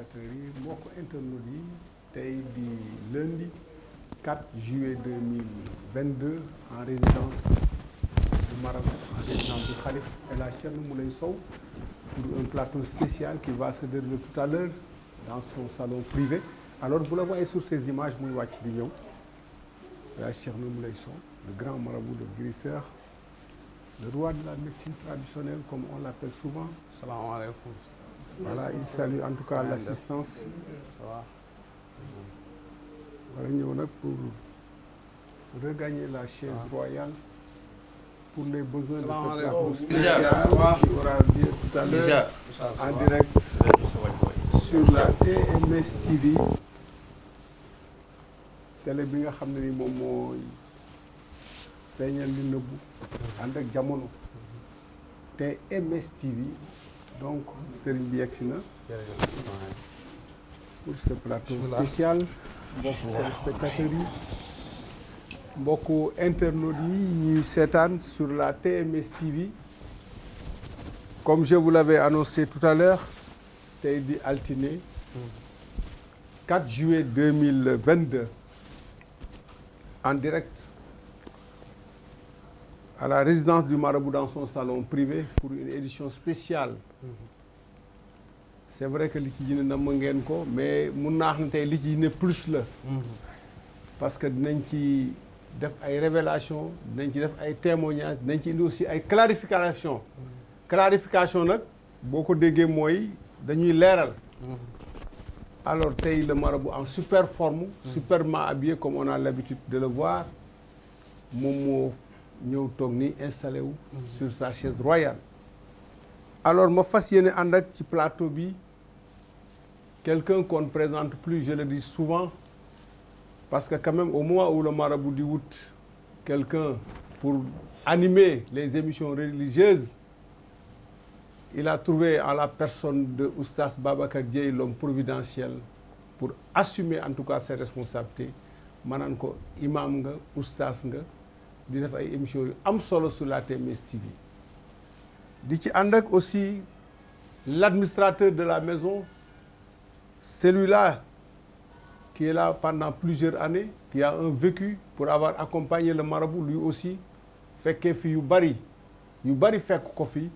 téléspectateurs yi mbokk internautes yi tey di lundi 4 juillet 2022 en résidence du Maroc, en résidence du Khalif El Hadj Thierno Moulay Sow pour un plateau spécial qui va se dérouler tout à l'heure dans son salon privé. Alors vous le voyez sur ces images muy wàcc di ñëw El Hadj Thierno Moulay Sow, le grand marabout de Guérisseur, le roi de la médecine traditionnelle comme on l'appelle souvent. Salam alaikum. Voilà, il salue en tout cas l'assistance. Voilà, ñëw nag pour regagner la chaise royale pour les besoins de ce plateau spécial qui aura lieu tout à l'heure en direct sur la TMS TV, télé bi nga xam ne ni moom mooy feeñal li nëbbu ànd ak jamono. TMS TV donc sëriñ bi yegsi na pour ce plateau spécial. mbokku téléspectateurs yi mbokku internautes yi ñuy seetaan sur la TMS TV comme je vous l'avais annoncé tout à l'heure tey di altine 4 juillet 2022 en direct à la résidence du marabout dans son salon privé pour une édition spéciale. C'est vrai que li ci jine namm ngeen ko mais mun naa xam ne tey li ci ne plus la parce que dinañ ci def ay révélation dinañ ci def ay témoignages dinañ ci indi aussi ay clarification nag boo ko déggee mooy dañuy leeral. Alors tey le marabout en super forme superment habillé comme on a l'habitude de le voir moom moo ñëw toog ni installé wu sur sa chaise royale. Alors ma fas yéene ànd ak ci plateau bi quelqu'un qu'on ne présente plus, je le dis souvent, parce que quand même au moment où le marabout dit wut quelqu'un pour animer les émissions religieuses, il a trouvé en la personne de Oustaz Babacar Dieye l'homme providentiel pour assumer en tout cas ses responsabilités. Maanaam ko imam nga oustaz nga di def ay émissions yu am solo sur la TMS TV. di ci ànd ak aussi l'administrateur de la maison, celui-là qui est là pendant plusieurs années, qui a un vécu pour avoir accompagné le marabout, lui aussi fekkee fi yu bari fekk ko fi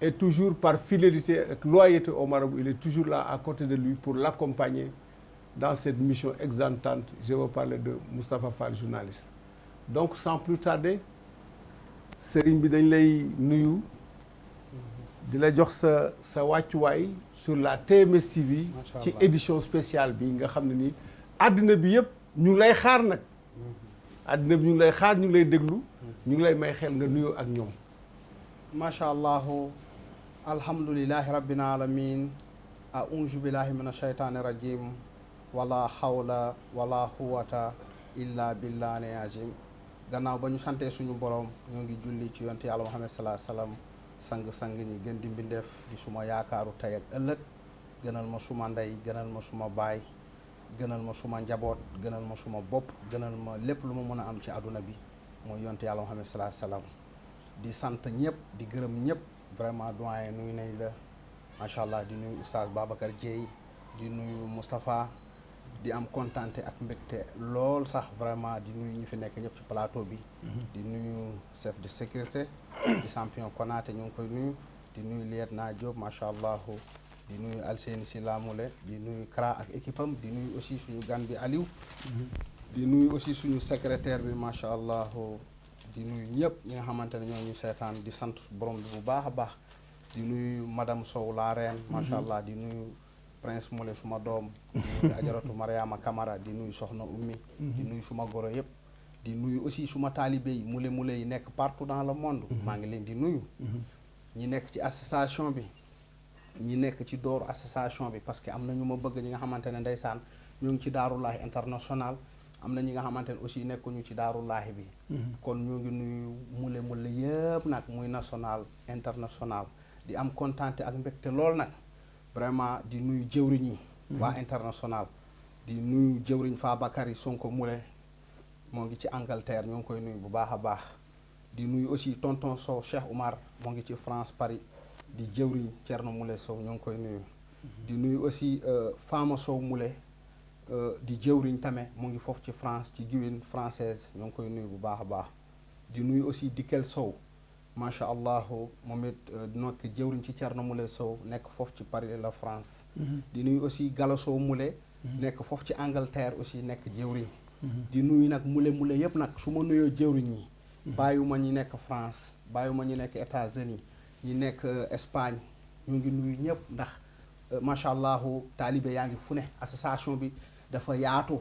et toujours par fidélité et loyauté au marabout, il est toujours là à côté de lui pour l'accompagner dans cette mission exaltante. Je veux parler de Moustapha Fall, journaliste. Donc sans plus tarder sëriñ bi dañ lay nuyu di la jox sa wàccuwaay sur la TMS TV ci édition spéciale bi nga xam ne nii àddina bi yëpp ñu ngi lay xaar nag àddina bi ñu ngi lay xaar ñu ngi lay déglu ñu ngi lay may xel nga nuyoo ak ñoom. macha allahu alhamdulillahi rabbil alamin a'uuzu billahi mina shaytaani rajim wala hawla wala quwwata illa billahi azim. gannaaw ba ñu santee suñu borom ñoo ngi julli ci yonte yàlla Muhammad sallallahu alayhi wasallam sang ñi gën di mbindeef di suma yaakaaru tey ak ëllëg gënal ma suma ndey gënal ma suma baay gënal ma suma njaboot gënal ma suma bopp gënal ma lépp lu ma mën a am ci àdduna bi mooy yonte yàlla Muhammad sallallahu alayhi wasallam di sant ñëpp di gërëm ñëpp vraiment doyen nuyu nañ la macha allah di nuyu oustaz Babacar Dieye di nuyu Moustapha di am kontante ak mbégte lool sax vraiment di nuyu ñi fi nekk ñëpp ci plateau bi. di nuyu chef de sécurité di champion Konaté ñu ngi koy nuyu di nuyu lieutenant Diop macha allah di nuyu Alseni Sila Moulé di nuyu Kra ak équipe am di nuyu aussi suñu gan bi Aliou. di nuyu aussi suñu secrétaire bi macha allah di nuyu ñëpp ñi nga xamante ne ñoo ñu seetaan di sant borom bi bu baax a baax di nuyu madame Sow la reine macha allah di nuyu. Prince Moulé suma doom di nuyu ajaratu Mariama Camara di nuyu soxna Ummi di nuyu suma goro yëpp di nuyu aussi suma taalibe yi mule yi nekk partout dans le monde maa ngi leen di nuyu ñi nekk ci association bi ñi nekk ci dooru association bi parce que am na ñu ma bëgg ñi nga xamante ne ndeysaan ñu ngi ci Daarullahi international am na ñi nga xamante ne aussi nekkuñu ci Daarullahi bi kon ñu ngi nuyu mule yëpp nag muy national international di am kontaante ak mbégte lool nag vraiment di nuyu jëwriñ yi waa international di nuyu jëwriñ Fabakary Sonko Moulé moo ngi ci Angleterre ñoo ngi koy nuyu bu baax a baax di nuyu aussi tonton Sow Cheikh Oumar moo ngi ci France Paris di jëwriñ Thierno Moulé Sow ñoo ngi koy nuyu di nuyu aussi Fama Sow Moulé di jëwriñ tame mu ngi foofu ci France ci Guyane française ñoo ngi koy nuyu bu baax a baax di nuyu aussi Dikel Sow macha allah moom it nekk jëwriñ ci Thierno Moulé Sow nekk foofu ci Paris la France. di nuyu aussi Gallo Sow Moulé nekk foofu ci Angleterre aussi nekk jëwriñ di nuyu nag Moulé yëpp nag su ma nuyoo jëwriñ ñi bàyyiwuma ñi nekk France bàyyiwuma ñi nekk États-Unis ñi nekk Espagne ñu ngi nuyu ñëpp ndax macha allah taalibe yaa ngi fu ne association bi dafa yaatu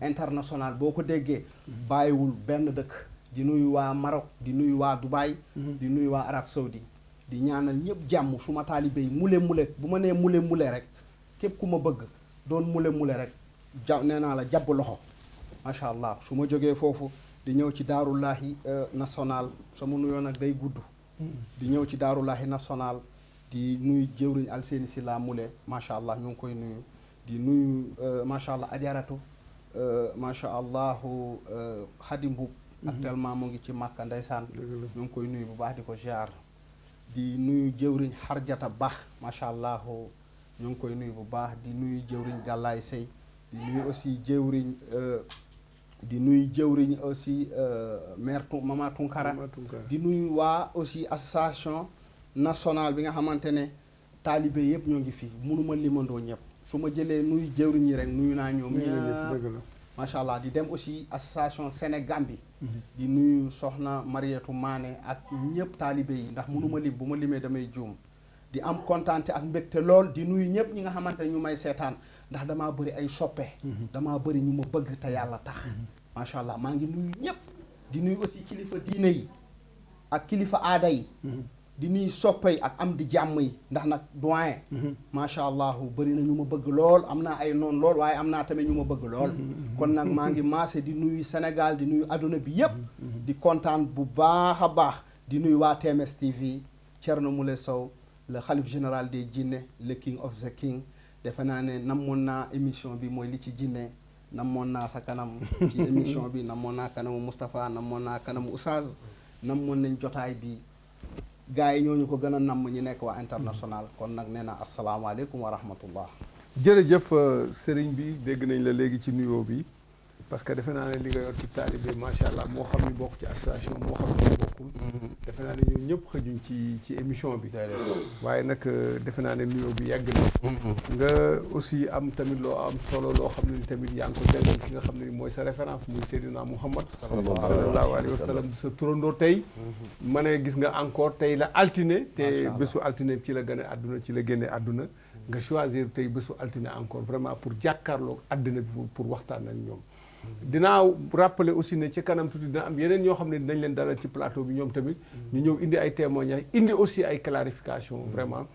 international boo ko déggee bàyyiwul benn dëkk di nuyu waa Maroc di nuyu waa Dubaï di nuyu waa Arab Saoudi di ñaanal ñëpp jàmm su ma taalibe yi Moulé bu ma nee Moulé rek képp ku ma bëgg doon Moulé rek nee naa la jàpp loxo macha allah su ma jógee foofu di ñëw ci Daarullahi national sama nuyoo nag day gudd di ñëw ci Daarullahi national di nuyu jëwriñ Alseeni Sila Moulé macha allah ñu ngi koy nuyu di nuyu macha allah ajaratu macha allah Xadi Mbub actuellement mu ngi ci Màkka ndeysaan ñu ngi koy nuyu bu baax di ko ziar di nuyu jëwriñ Xarjata Bax macha allah ñu ngi koy nuyu bu baax di nuyu jëwriñ Gàllaay Sey di nuyu aussi jëwriñ aussi maire Mama Tunkara di nuyu waa aussi association nationale bi nga xamante ne taalibe yëpp ñoo ngi fi mënuma limandoo ñëpp su ma jëlee nuyu jëwriñ ñi rek nuyu naa ñoom ñëpp macha allah di dem aussi association Sénégambie di nuyu soxna Mariétou Mané ak ñëpp taalibe yi ndax mënuma lim bu ma limee damay juum di am kontaante ak mbégte lool di nuyu ñëpp ñi nga xamante ne ñu may seetaan ndax damaa bëri ay soppe damaa bëri ñu ma bëgg te yàlla tax macha allah maa ngi nuyu ñëpp di nuyu aussi kilifa diine yi ak kilifa aada yi di nuyu soppe yi ak am di jàmm yi ndax nag doyen macha allah bëri na ñu ma bëgg lool am naa ay noonu lool waaye am naa tamit ñu ma bëgg lool kon nag maa ngi maase di nuyu Sénégal di nuyu adduna bi yëpp di kontaan bu baax a baax di nuyu waa TMS TV Thierno Moulé Sow le xalif général des jinne le king of the king defe naa ne namoon naa émission bi mooy li ci jinne namoon naa sa kanam ci émission bi namoon naa kanamu Moustapha namoon naa kanamu Oustaz namoon nañ jotaay bi gars yi ñooñu ko gën a namm ñi nekk waa international kon nag nee na asalaamaaleykum wa rahmatullah jërëjëf sëriñ bi dégg nañ la léegi ci nuyoo bi parce que defe naa ne li nga yor ci taalibe macha allah moo xam ni bokk ci association moo xam ni bokkul defe naa ne ñun ñëpp xëjuñ ci émission bi waaye nag defe naa ne nuyoo bi yàgg na nga aussi am tamit loo am solo loo xam ne ni tamit yaa ngi ko jagleel ki nga xam ne ni mooy sa référence muy Seydina Muhammad sallallahu alayhi wa sallam sa turandoo tey ma ne gis nga encore tey la altine te bésu altine ci la gën a àdduna ci la génne àdduna nga choisir tey bésu altine encore vraiment pour jàkkaarloo àddina bi pour waxtaan ak ñoom dinaa rappeler aussi ne ci kanam tuuti dina am yeneen ñoo xam ne dinañ leen dalal ci plateau bi ñoom tamit ñu ñëw indi ay témoignages indi aussi ay clarification vraiment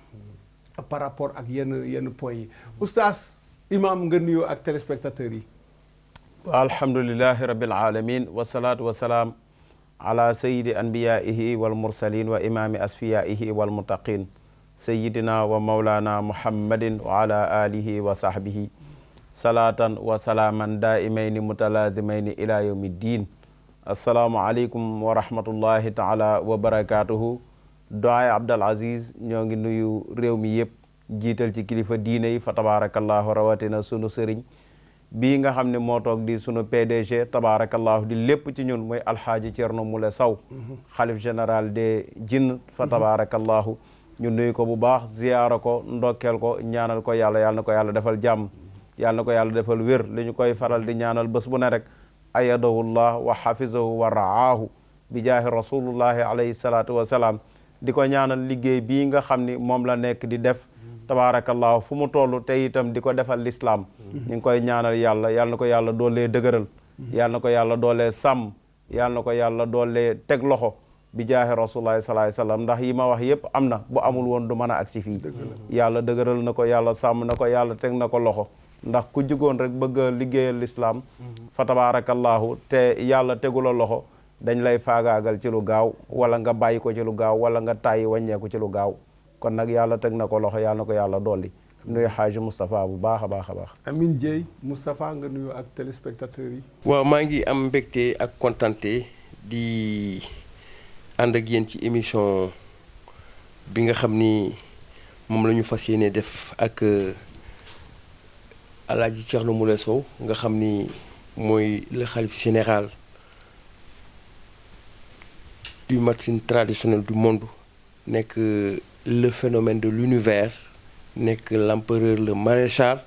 par rapport ak yenn points yi oustaz imam nga nuyoo ak téléspectateurs yi alhamdulillahi rabbil alamin wasalaatu wasalaam ala sayidi anbiyaihi wal mursalin wa imami asfiyaihi wal muttaqin sayidina wa maulana muhammadin wa ala alihi wa sahbihi salaatan wa salaaman daimayni mutalazimayni ila yawmi ddin assalaamu aleykum wa rahmatullahi taala wa barakatuhu doyen Abdal Aziz ñoo ngi nuyu réew mi yëpp jiital ci kilifa diine yi fa tabarakallahu rawatina sunu sëriñ bii nga xam ne moo toog di sunu PDG tabarakallahu di lépp ci ñun mooy alhaaji Thierno Moulé Sow xalif général des jinn fa tabarakallahu ñu nuyu ko bu baax ziyaara ko ndokkeel ko ñaanal ko yàlla na ko yàlla defal jàmm yàlla na ko yàlla defal wér li ñu koy faral di ñaanal bés bu ne rek ayadahullah wa hafizahu wa raahu bi jaahi rasulullahi alayhi salatu wasalaam di ko ñaanal liggéey bii nga xam ni moom la nekk di def tabaarakallahu fu mu toll te itam di ko defal l'islam ñu ngi koy ñaanal yàlla na ko yàlla doolee dëgëral yàlla na ko yàlla doolee sàmm yàlla na ko yàlla doolee teg loxo bi jaahi rasulullahi sallallahu alayhi wasallam ndax yi ma wax yëpp am na bu amul woon du mën a agsi fii yàlla dëgëral na ko yàlla sàmm na ko yàlla teg na ko loxo ndax ku jugoon rek bëgg a liggéeyal l'islam fa tabarakallahu te yàlla tegu la loxo dañ lay faagaagal ci lu gaaw wala nga bàyyi ko ci lu gaaw wala nga tàyyi wàññeeku ci lu gaaw kon nag yàlla teg na ko loxo yàlla na ko yàlla dolli nuyu xaaji Moustapha bu baax a baax a baax Amin Dieye Moustapha nga nuyu ak téléspectateurs yi waaw maa ngi am mbégte ak kontante di ànd ak yéen ci émission bi nga xam ni moom la ñu fas yéene def ak Alaaji Thierno Moule Sow nga xam ni mooy le khalife général du médecine traditionnelle du monde nekk le phénomène de l'univers nekk l'empereur le maréchal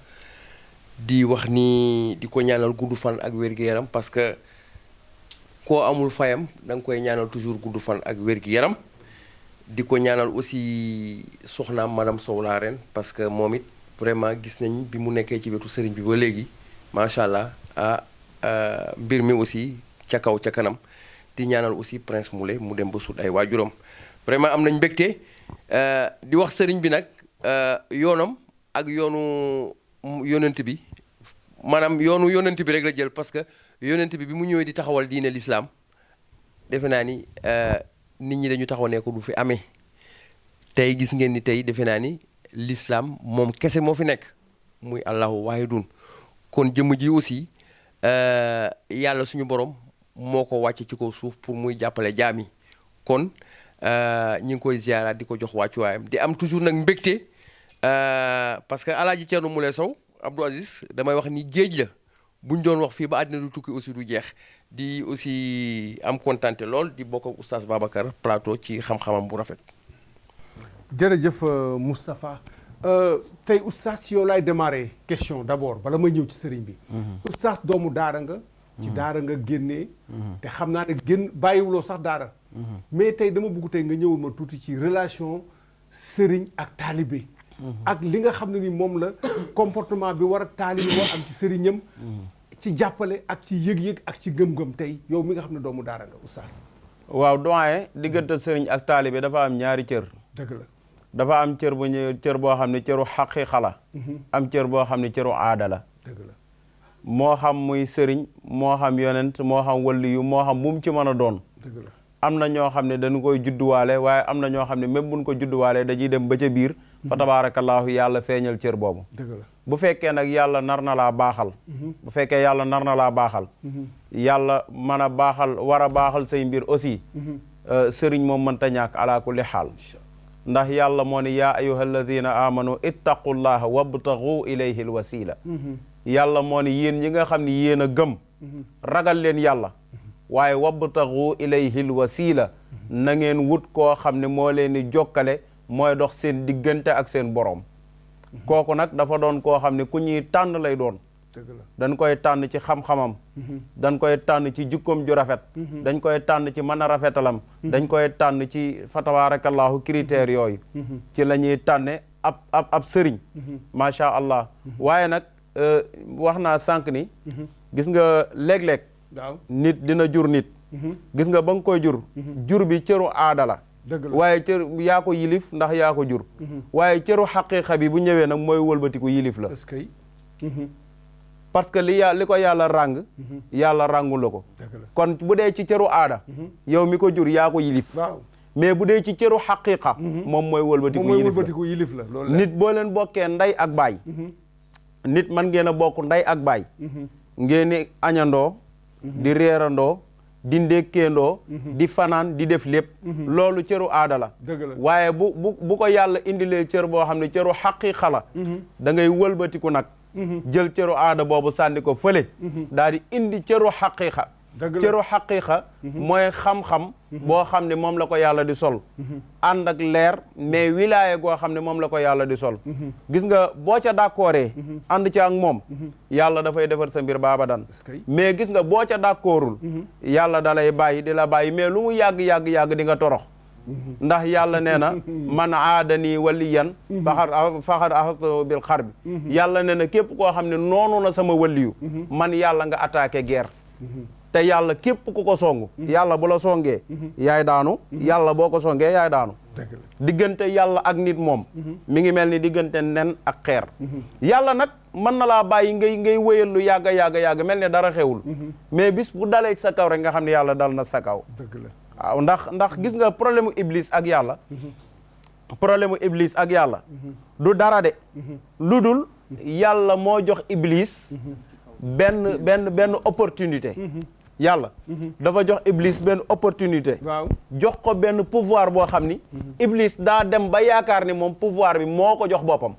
di wax ni di ko ñaanal gudd fan ak wér-gu-yaram parce que koo amul fayam da nga koy ñaanal toujours gudd fan ak wér-gu-yaram di ko ñaanal aussi soxnaam madame Sow la reine parce que moom it vraiment gis nañ bi mu nekkee ci wetu sëriñ bi ba léegi macha allah mbir mi aussi ca kaw ca kanam di ñaanal aussi Prince Moulé mu dem ba sut ay waajuram vraiment am nañ mbégte di wax sëriñ bi nag yoonam ak yoonu yonent bi maanaam yoonu yonent bi rek la jël parce que yonent bi mu ñëwee di taxawal diine l'islam defe naa ni nit ñi dañu taxaw ne ko du fi amee tey gis ngeen ni tey defe naa ni l'islam moom kese moo fi nekk muy allahu waahidun kon jëmm ji aussi yàlla suñu borom moo ko wàcce ci kaw suuf pour muy jàppale jaam yi kon ñi ngi koy ziaraat di ko jox wàccuwaayam di am toujours nag mbégte parce que Alaaji Thierno Moule Sow Abdou Aziz damay wax ni géej la buñ doon wax fii ba àddina du tukki aussi du jeex di aussi am kontante lool di bokk ak oustaz Babacar plateau ci xam-xamam bu rafet. jërëjëf Moustapha tey oustaz ci yow laay démarrer question d'abord bala may ñëw ci sëriñ bi. oustaz doomu daara nga. ci daara nga génnee. te xam naa ne bàyyiwuloo sax daara. mais tey dama bëgg tey nga ñëwul ma tuuti ci relation sëriñ ak taalibe. ak li nga xam ne ni moom la comportement bi war a taalibe war am ci sëriñam. ci jàppale ak ci yëg-yëg ak ci gëm-gëm tey yow mi nga xam ne doomu daara nga oustaz. waaw doyen diggante sëriñ ak taalibe dafa am ñaari cër. dëgg la dafa am cër boo xam ne cëru xaqiiqa la. am cër boo xam ne cëru aada la. dëgg la moo xam muy sëriñ moo xam yonent moo xam waliyu moo xam bu mu ci mën a doon. dëgg la am na ñoo xam ne dañu koy judduwaale waaye am na ñoo xam ne même buñ ko judduwaale dañuy dem ba ca biir. fa tabaarakallaahu yàlla feeñal cër boobu. dëgg la bu fekkee nag yàlla nar na laa baaxal. bu fekkee yàlla nar na laa baaxal. yàlla mën a baaxal war a baaxal say mbir aussi. sëriñ moom mënta ñàkk ala kulli xaal. ndax yàlla moo ne yaa ayyuha alladina amanu ittaqullaha wabtagu ilayhi alwasila. yàlla moo ne yéen ñi nga xam ne yéen a gëm. ragal leen yàlla. waaye wabtagu ilayhi alwasila. na ngeen wut koo xam ne moo leen di jokkale mooy dox seen diggante ak seen borom. kooku nag dafa doon koo xam ne ku ñuy tànn lay doon. dëgg la dañ koy tànn ci xam-xamam. dañ koy tànn ci jikkoom ju rafet. dañ koy tànn ci mën a rafetalam. dañ koy tànn ci fa tabarakallahu critères yooyu. ci la ñuy tànne ab sëriñ. macha allah waaye nag wax naa sànq ni. gis nga léeg-léeg. waaw nit dina jur nit. gis nga ba nga koy jur. jur bi cëru aada la. dëgg la waaye cër yaa ko yilif ndax yaa ko jur. waaye cëru xaqiiqa bi bu ñëwee nag mooy wëlbatiku yilif la. est-ce que parce que li ko yàlla ràng. yàlla ràngu la ko. dëgg la kon bu dee ci cëru aada. yow mi ko jur yaa ko yilif. waaw mais bu dee ci cëru xaqiiqa. moom mooy wëlbatiku yilif la loolu nit boo leen bokkee ndey ak baay. nit man ngeen a bokk ndey ak baay. ngeen di añandoo. di reerandoo. di ndékkeendoo di fanaan di def lépp. loolu cëru aada la. dëgg la waaye bu ko yàlla indilee cër boo xam ne cëru xaqiiqa la. da ngay wëlbatiku nag. jël cëru aada boobu sànni ko fële. daal di indi cëru xaqiiqa. dëgg la cëru xaqiiqa. mooy xam-xam. boo xam ne moom la ko yàlla di sol. ànd ak leer mais wilaaye goo xam ne moom la ko yàlla di sol. gis nga boo ca d'accordee. ànd ci ak moom. yàlla dafay defar sa mbir baabadan. mais gis nga boo ca d'accordul. yàlla dalay bàyyi di la bàyyi mais lu mu yàgg di nga torox. ndax yàlla nee na man aadani waliyan faxad axastu bil xarbi. yàlla nee na képp koo xam ne noonu na sama waliyu. man yàlla nga attaqué guerre. te yàlla képp ku ko songu. yàlla bu la songee. yaay daanu. yàlla boo ko songee yaay daanu. diggante yàlla ak nit moom. mi ngi mel ni diggante nen ak xeer. yàlla nag mën na laa bàyyi ngay wéyal lu yàgg mel ne dara xewul. mais bis bu dalee sa kaw rek nga xam ne yàlla dal na sa kaw. dëgg la waaw ndax gis nga problème u iblis ak yàlla. problème u iblis ak yàlla. du dara de. lu dul yàlla moo jox iblis. benn opportunité. yàlla dafa jox iblis benn opportunité waaw jox ko benn pouvoir boo xam ni iblis daa dem ba yaakaar ni moom pouvoir bi moo ko jox boppam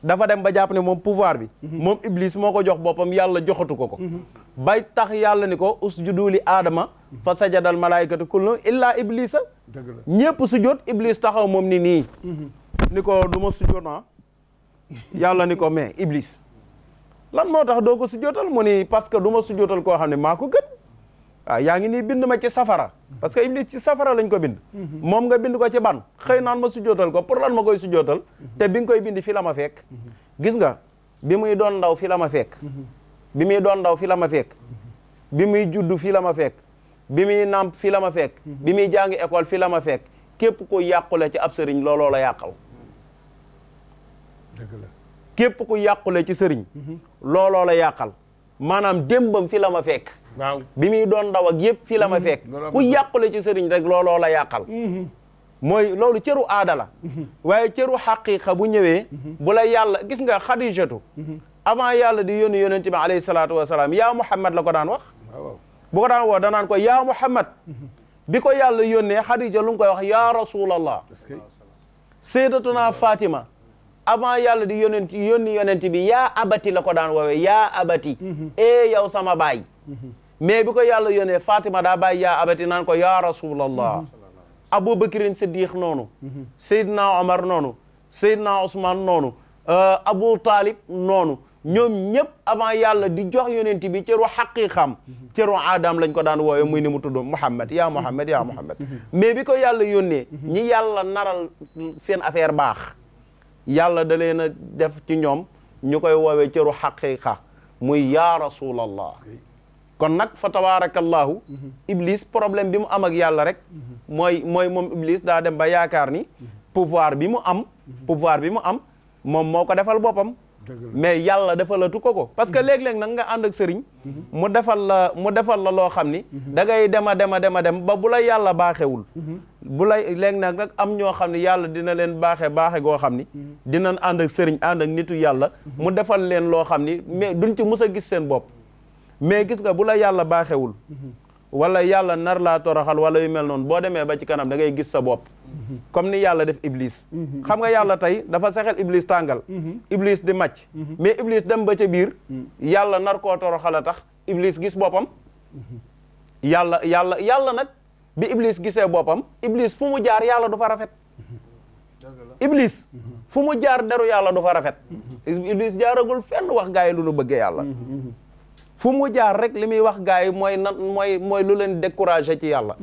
dafa dem ba jàpp ne moom pouvoir bi moom iblis moo ko jox boppam yàlla joxatu ko bay tax yàlla ni ko usjudu li aadama fa sajadal malaayikatu kullu illa iblisa dëgg la ñépp sujjóot iblis taxaw moom ni nii ni ko du ma sujjóot naa yàlla ni ko mais iblis lan moo tax doo ko sujjóotal mu ni parce que du ma sujjóotal koo xam ne maa ko gën waaw yaa ngi nii bind ma ci safara parce que iblis ci safara lañ ko bind moom nga bind ko ci ban xëy naan ma sujjóotal ko pour lan ma koy sujjóotal te bi nga koy bind fi la ma fekk gis nga bi muy doon ndaw fi la ma fekk bi muy doon ndaw fi la ma fekk bi muy juddu fi la ma fekk bi muy nàmp fi la ma fekk bi muy jàngi école fi la ma fekk képp ku yàqule ci ab sëriñ looloo la yàqal dëgg la képp ku yàqule ci sëriñ looloo la yàqal maanaam démbam fi la ma fekk waaw bi muy doon ndaw ak yëpp fi la ma fekk ku yàqule ci sëriñ rek looloo la yàqal mooy loolu cëru aada la waaye cëru xaqiqa bu ñëwee bu la yàlla gis nga xadijatu avant yàlla di yónni yonent bi alayhi salaatu wasalaam yaa Muhammad la ko daan wax bu ko daan woo danaan ko yaa Muhammad bi ko yàlla yónnee xadija lu mu koy wax yaa rasulallah sayyidatuna Fatima avant yàlla di yónni yonent bi yaa abati la ko daan woowee yaa abati yow sama baay mais bi ko yàlla yónnee Fatima daa bàyyi yaa abati naan ko yaa rasulallah Aboubacrine Siddiq noonu Seydina Omar noonu Seydina Ousmane noonu Abou Talib noonu ñoom ñëpp avant yàlla di jox yonent bi cëru xaqiqam cëru aadam lañ ko daan wooye muy ni mu tudd Muhammad yaa Muhammad yaa Muhammad mais bi ko yàlla yónnee ñi yàlla naral seen affaire baax yàlla da leen a def ci ñoom ñu koy woowee cëru xaqiqa muy yaa rasulallah kon nag fa tabarakallahu iblis problème bi mu am ak yàlla rek mooy moom iblis daa dem ba yaakaar ni pouvoir bi mu am moom moo ko defal boppam mais yàlla defalatu ko parce que léeg-léeg nag nga ànd ak sëriñ mu defal la loo xam ni da ngay dem ba bu la yàlla baaxewul bu lay léegi nag am ñoo xam ne yàlla dina leen baaxe goo xam ni dinañ ànd ak sëriñ ànd ak nitu yàlla mu defal leen loo xam ni mais duñ ci mus a gis seen bopp mais gis nga bu la yàlla baaxewul wala yàlla nar laa toroxal wala yu mel noonu boo demee ba ci kanam da ngay gis sa bopp comme ni yàlla def iblis xam nga yàlla tey dafa sexel iblis tàngal iblis di màcc mais iblis dem ba ca biir yàlla nar koo toroxal a tax iblis gis boppam yàlla nag bi iblis gisee boppam iblis fu mu jaar yàlla du fa rafet iblis fu mu jaar deru yàlla du fa rafet iblis jaaragul fenn wax gaa yi lu nu bëggee yàlla fu mu jaar rek li muy wax gaa yi mooy lu leen découragé ci yàlla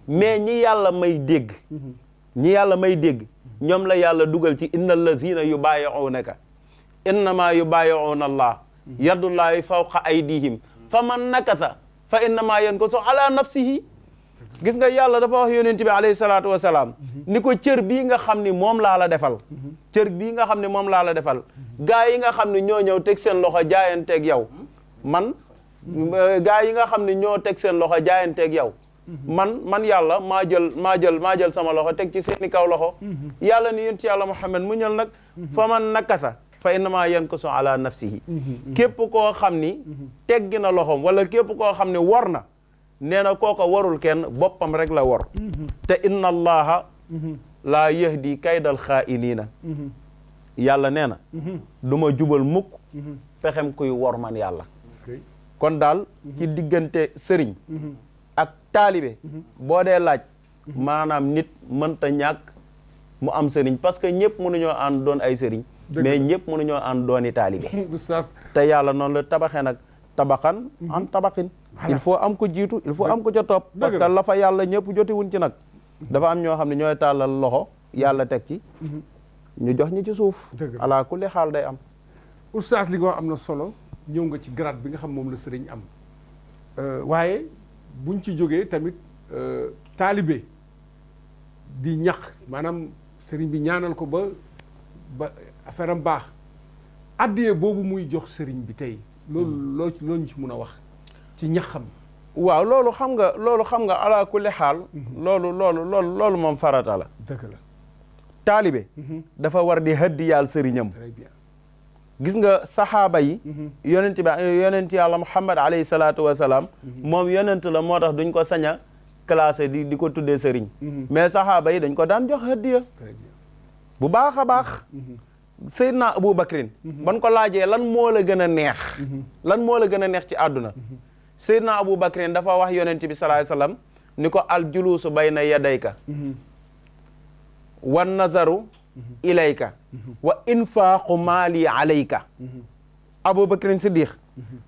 mais ñi yàlla may dégg ñoom la yàlla dugal ci inna allazina yubayi'unaka innama yubayi'una allah yadullahi fawqa aydihim fa man nakasa fa innama yankusu ala nafsihi gis nga yàlla dafa wax yonent bi alayhi salaatu wasalaam ni ko cër bii nga xam ni moom laa la defal gaa yi nga xam ne ñoo ñëw teg seen loxo jaayanteeg yow gaa yi nga xam ne ñoo teg seen loxo jaayanteeg yow man yàlla maa jël sama loxo teg ci seeni kaw loxo yàlla ni yonent yàlla Muhammad mu ñal nag fa man nakasa fa innama yankusu ala nafsihi képp koo xam ni teggi na loxom wala képp koo xam ne wor na nee na kooko warul kenn boppam rek la wor te inna allaha laa yahdi kaydal xaa'iniina yàlla nee na du ma jubal mukk pexem kuy wor man yàlla kon daal ci diggante sëriñ ak taalibe boo dee laaj maanaam nit mënta ñàkk mu am sëriñ parce que ñëpp mënuñoo ànd doon ay sëriñ mais ñëpp mënuñoo ànd dooni taalibe te yàlla noonu la tabaxee nag tabaxan an tabaxin il faut am ko jiitu il faut am ko ca topp parce que la fa yàlla ñëpp jotiwuñ ci nag dafa am ñoo xam ne ñooy tàllal loxo yàlla teg ci ñu jox ñi ci suuf ala kulli xaal day am oustaz li nga wax am na solo ñëw nga ci grade bi nga xam moom la sëriñ am waaye buñ ci jógee tamit taalibe di ñax maanaam sëriñ bi ñaanal ko ba affaire am baax addiyee boobu muy jox sëriñ bi tey loolu ñu ci mun a wax ci ñaxam waaw loolu xam nga ala kulli xaal loolu moom farata la dëgg la taalibe dafa war di hëddiyaal sëriñam très bien gis nga saxaaba yi yonent yàlla Muhammad alayhi salaatu wa salaam moom yonent la moo tax duñ ko sañ a classé di ko tuddee sëriñ mais saxaaba yi dañ ko daan jox hadiya bu baax a baax Seydina Abu Bakrin ban ko laajee lan moo la gën a neex lan moo la gën a neex ci àdduna Seydina Abu Bakrin dafa wax yonent bi sallallahu alayhi wasallam ni ko al juluusu bayna yadayka wan nazaru ilayka wa infaaqu maali alayka Abu Bakrin Siddiq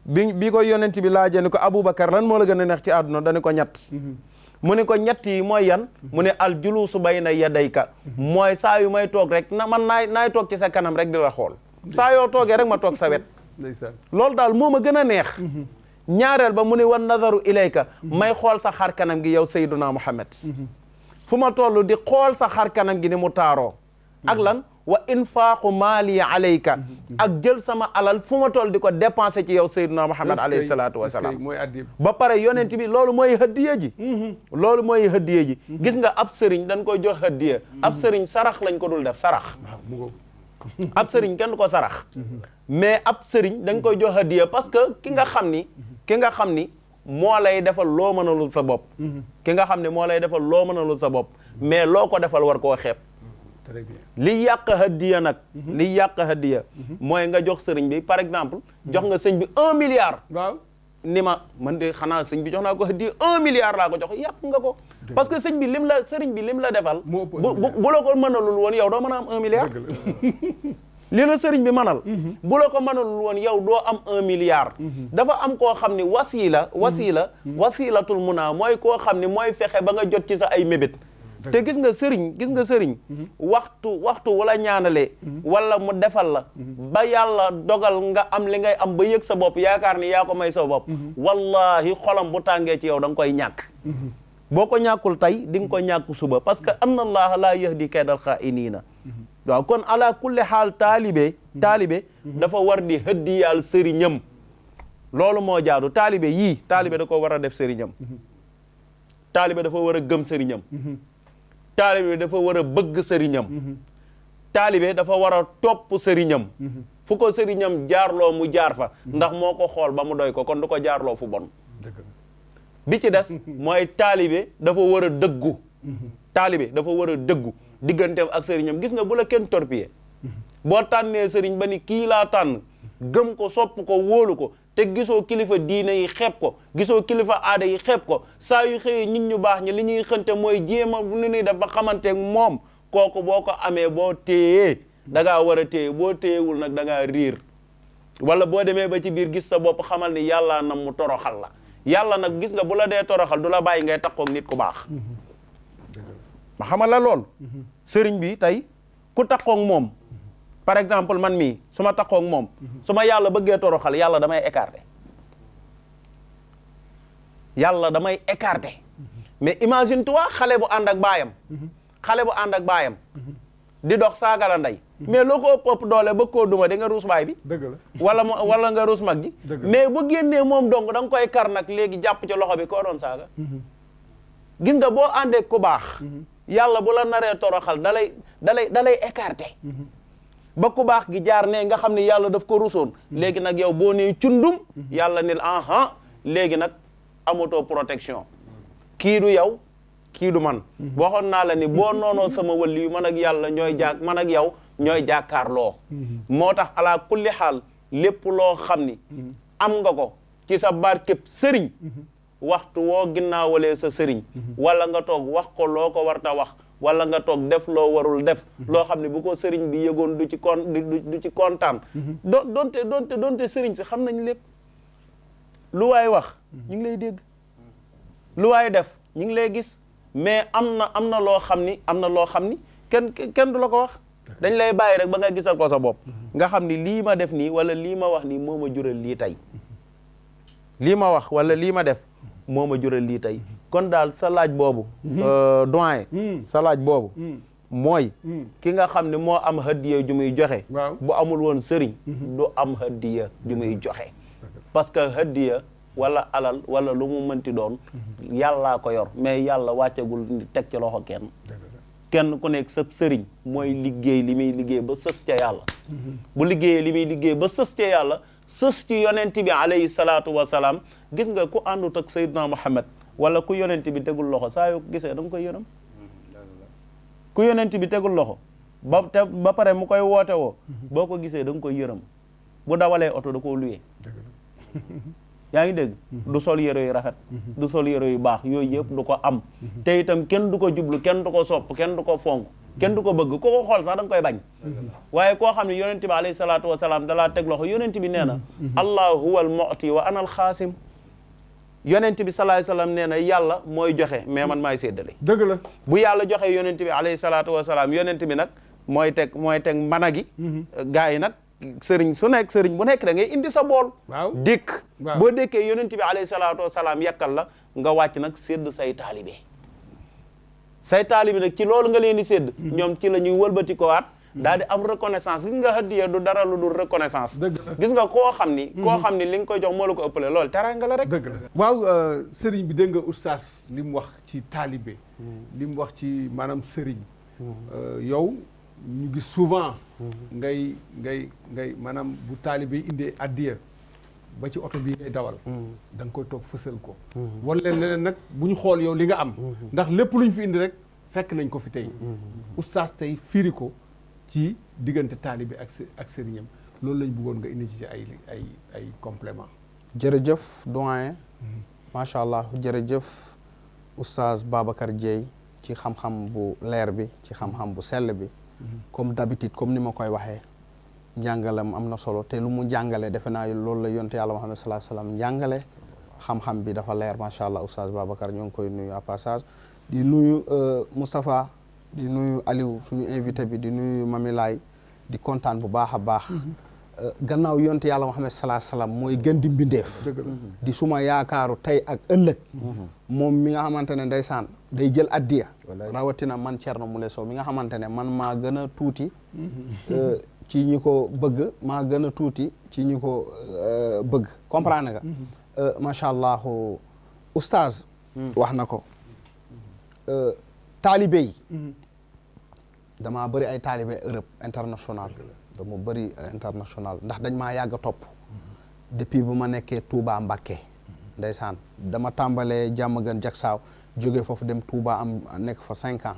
bi ko yonent bi laajee ni ko Aboubacar lan moo la gën a neex ci àdduna dañu ko ñett mu ne ko ñett yi mooy yan mu ne al juluusu bayna yadayka mooy saa yu may toog rek man naay toog ci sa kanam rek di la xool saa yoo toogee rek ma toog sa wet loolu daal moo ma gën a neex ñaareel ba mu ne wan nazaru ilayka may xool sa xar kanam gi yow Sayyiduna Muhammad fu ma toll di xool sa xar kanam gi ni mu taaroo ak lan wa infaaqu maali alayka ak jël sama alal fu ma toll di ko dépensé ci yow Seydina Muhammad alayhi salaatu wa salaam ba pare yonent bi loolu mooy hëddiya ji loolu mooy hëddiya ji gis nga ab sëriñ dañ koy jox hëddiya ab sëriñ sarax lañ ko dul def sarax ab sëriñ kenn du ko sarax mais ab sëriñ dañ koy jox hëddiya parce que ki nga xam ni moo lay defal loo mënalul sa bopp ki nga xam ne moo lay defal loo mënalul sa bopp mais loo ko defal war koo xeeb très bien li yàq hadiya nag li yàq hadiya mooy nga jox sëriñ bi par exemple jox nga sëñ bi 1 milliard waaw ni ma man de xanaa sëñ bi jox naa ko hadiya 1 milliard laa ko jox yàq nga ko parce que sëriñ bi lim la defal bu la ko mënalul woon yow doo mën a am 1 milliard li la sëriñ bi mënal bu la ko mënalul woon yow doo am 1 milliard dafa am koo xam ni wasilatul munaa mooy koo xam ni mooy fexe ba nga jot ci sa ay mébét te gis nga sëriñ waxtu wala ñaanalee wala mu defal la ba yàlla dogal nga am li ngay am ba yëg sa bopp yaakaar ni yaa ko may sa bopp wallahi xolam bu tàngee ci yow da nga koy ñàkk boo ko ñàkkul tey di nga ko ñàkk suba parce que anna allaha la yahdi kaydal xaa'iniina waaw kon ala kulli xaal taalibe dafa war di hëddiyaal sëriñam loolu moo jaadu taalibe da ko war a def sëriñam taalibe dafa war a gëm sëriñam taalibe dafa war a bëgg sëriñam taalibe dafa war a topp sëriñam fu ko sëriñam jaarloo mu jaar fa ndax moo ko xool ba mu doy ko kon du ko jaarloo fu bon bi ci des mooy taalibe dafa war a dëggu taalibe dafa war a dëggu digganteem ak sëriñam gis nga bu la kenn torpillé boo tànnee sëriñ ba ni kii laa tànn gëm ko sopp ko wóolu ko te gisoo kilifa diine yi xeeb ko gisoo kilifa aada yi xeeb ko saa yu xëyee nit ñu baax ñi li ñuy xënte mooy jéema bu nu ñuy def ba xamanteeg moom kooku boo ko amee boo téyee da ngaa war a téye boo téyewul nag da ngaa riir wala boo demee ba ci biir gis sa bopp xamal ni yàlla nam mu toroxal la yàlla nag gis nga bu la dee toroxal du la bàyyi ngay takkoog nit ku baax ma xamal la lool sëriñ bi tey ku takkoog moom par exemple man mii su ma takkoog moom su ma yàlla bëggee toroxal yàlla damay écarté mais imagine toi xale bu ànd ak baayam di dox saaga la ndey mais loo ko ëpp doole ba koo duma di nga ruus baay bi dëgg la wala nga ruus mag gi mais bu génnee moom dong da nga koy kar nag léegi jàpp ci loxo bi koo doon saaga gis nga boo àndee ku baax yàlla bu la naree toroxal dalay écarté ba ku baax gi jaar ne nga xam ne yàlla daf ko rusoon léegi nag yow boo nee cundum yàlla nil léegi nag amatoo protection kii du yow kii du man waxoon naa la ni boo noonoo sama wëli yu man ak yàlla man ak yow ñooy jàkkaarloo moo tax ala kulli xaal lépp loo xam ni am nga ko ci sa barkeb sëriñ waxtu woo ginnaawalee sa sëriñ wala nga toog wax ko loo ko warta wax wala nga toog def loo warul def loo xam ne bu ko sëriñ bi yëgoon du ci kontaan donte sëriñ si xam nañ lépp lu waay wax ñu ngi lay dégg lu waay def ñu ngi lay gis mais am na loo xam ni kenn du la ko wax dañ lay bàyyi rek ba nga gisal ko sa bopp nga xam ni lii ma def nii wala lii ma wax nii moo ma jural lii tey lii ma wax wala lii ma def moo ma jural lii tey kon daal sa laaj boobu doyen sa laaj boobu mooy ki nga xam ne moo am hadiya ju muy joxe bu amul woon sëriñ du am hadiya ju muy joxe parce que hadiya wala alal wala lu mu mënti doon yàllaa ko yor mais yàlla wàccegul teg ci loxo kenn ku nekk sa sëriñ mooy liggéey li muy liggéey ba sës ca yàlla bu liggéeyee li muy liggéey ba sës ca yàlla sës ci yonent bi alayhi salaatu wasalaam gis nga ku àndut ak Seydina Muhammad wala ku yonent bi tegul loxo saa yoo gisee da nga koy yërëm ku yonent bi tegul loxo ba pare mu koy woote woo boo ko gisee da nga koy yërëm bu dawalee oto da koo luyee yaa ngi dégg du sol yére yu rafet du sol yére yu baax yooyu yëpp du ko am te itam kenn du ko jublu kenn du ko sopp kenn du ko fonk kenn du ko bëgg ko ko xool sax da nga koy bañ waaye koo xam ne yonent bi alayhi salaatu wasalaam dalaa teg loxo yonent bi nee na allah huwa al mu'ti wa ana al xaasim yonent bi salaay salaam nee na yàlla mooy joxe mais man maay séddale dëgg la bu yàlla joxe yonent bi alayhi salaatu wasalaam yonent bi nag mooy teg mbana gi gaa yi nag sëriñ su nekk sëriñ bu nekk da ngay indi sa bool dékk boo dékkee yonent bi alayhi salaatu wasalaam yekkal la nga wàcc nag sédd say taalibe nag ci loolu nga leen di sédd ñoom ci la ñuy wëlbati ko waat daal di am reconnaissance gis nga hadiya du dara lu dul reconnaissance gis nga koo xam ni li nga koy jox moo la ko ëppale loolu teraanga la rek dëgg la waaw sëriñ bi dégg nga oustaz li mu wax ci taalibe li mu wax ci maanaam sëriñ yow ñu gis souvent ngay maanaam bu taalibe yi indee addiya ba ci oto bii ngay dawal da nga koy toog fësal ko wan leen ne leen nag bu ñu xool yow li nga am ndax lépp lu ñu fi indi rek fekk nañ ko fi tey oustaz tey firi ko ci diggante taalibe ak sëriñam loolu lañ bëggoon nga indi ci ay complément jërëjëf doyen macha allah jërëjëf oustaz Babacar Dieye ci xam-xam bu leer bi ci xam-xam bu sell bi comme d'habitude comme ni ma koy waxee njàngalam am na solo te lu mu jàngale defe naa loolu la yonte yàlla Muhammad sallallahu alayhi wasallam njàngale xam-xam bi dafa leer macha allah oustaz Babacar ñoo ngi koy nuyu à passage di nuyu Moustapha di nuyu Aliou suñu invité bi di nuyu Mami Laay di kontaan bu baax a baax gannaaw yonte yàlla Muhammad sallallahu alayhi wasallam mooy gën di mbindeef di suma yaakaaru tey ak ëllëg moom mi nga xamante ne ndeysaan day jël addiya rawatina man Thierno Moule Sow mi nga xamante ne man maa gën a tuuti ci ñi ko bëgg maa gën a tuuti ci ñi ko bëgg comprendre nga macha allah oustaz wax na ko taalibe yi damaa bëri ay taalibe Europe international dama bëri international ndax dañ maa yàgg a topp depuis bu ma nekkee Touba Mbacké ndeysaan dama tàmbalee Diamaguène Diacksao jóge foofu dem Touba am nekk fa 5 ans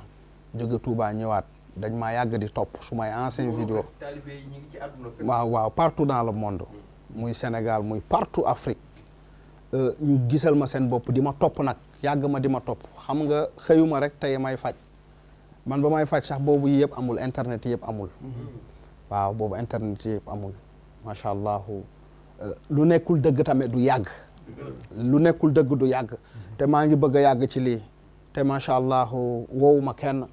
jóge Touba ñëwaat dañ maa yàgg di topp su may ancien vidéo waaw partout dans le monde muy Sénégal muy partout Afrique ñu gisal ma seen bopp di ma topp nag yàgg ma di ma topp xam nga xëyuma rek tey may faj man ba may faj sax boobu yëpp amul internet yëpp amul waaw boobu internet yëpp amul macha allah lu nekkul dëgg tamit du yàgg lu nekkul dëgg du yàgg te maa ngi bëgg a yàgg ci lii te macha allah woowu ma kenn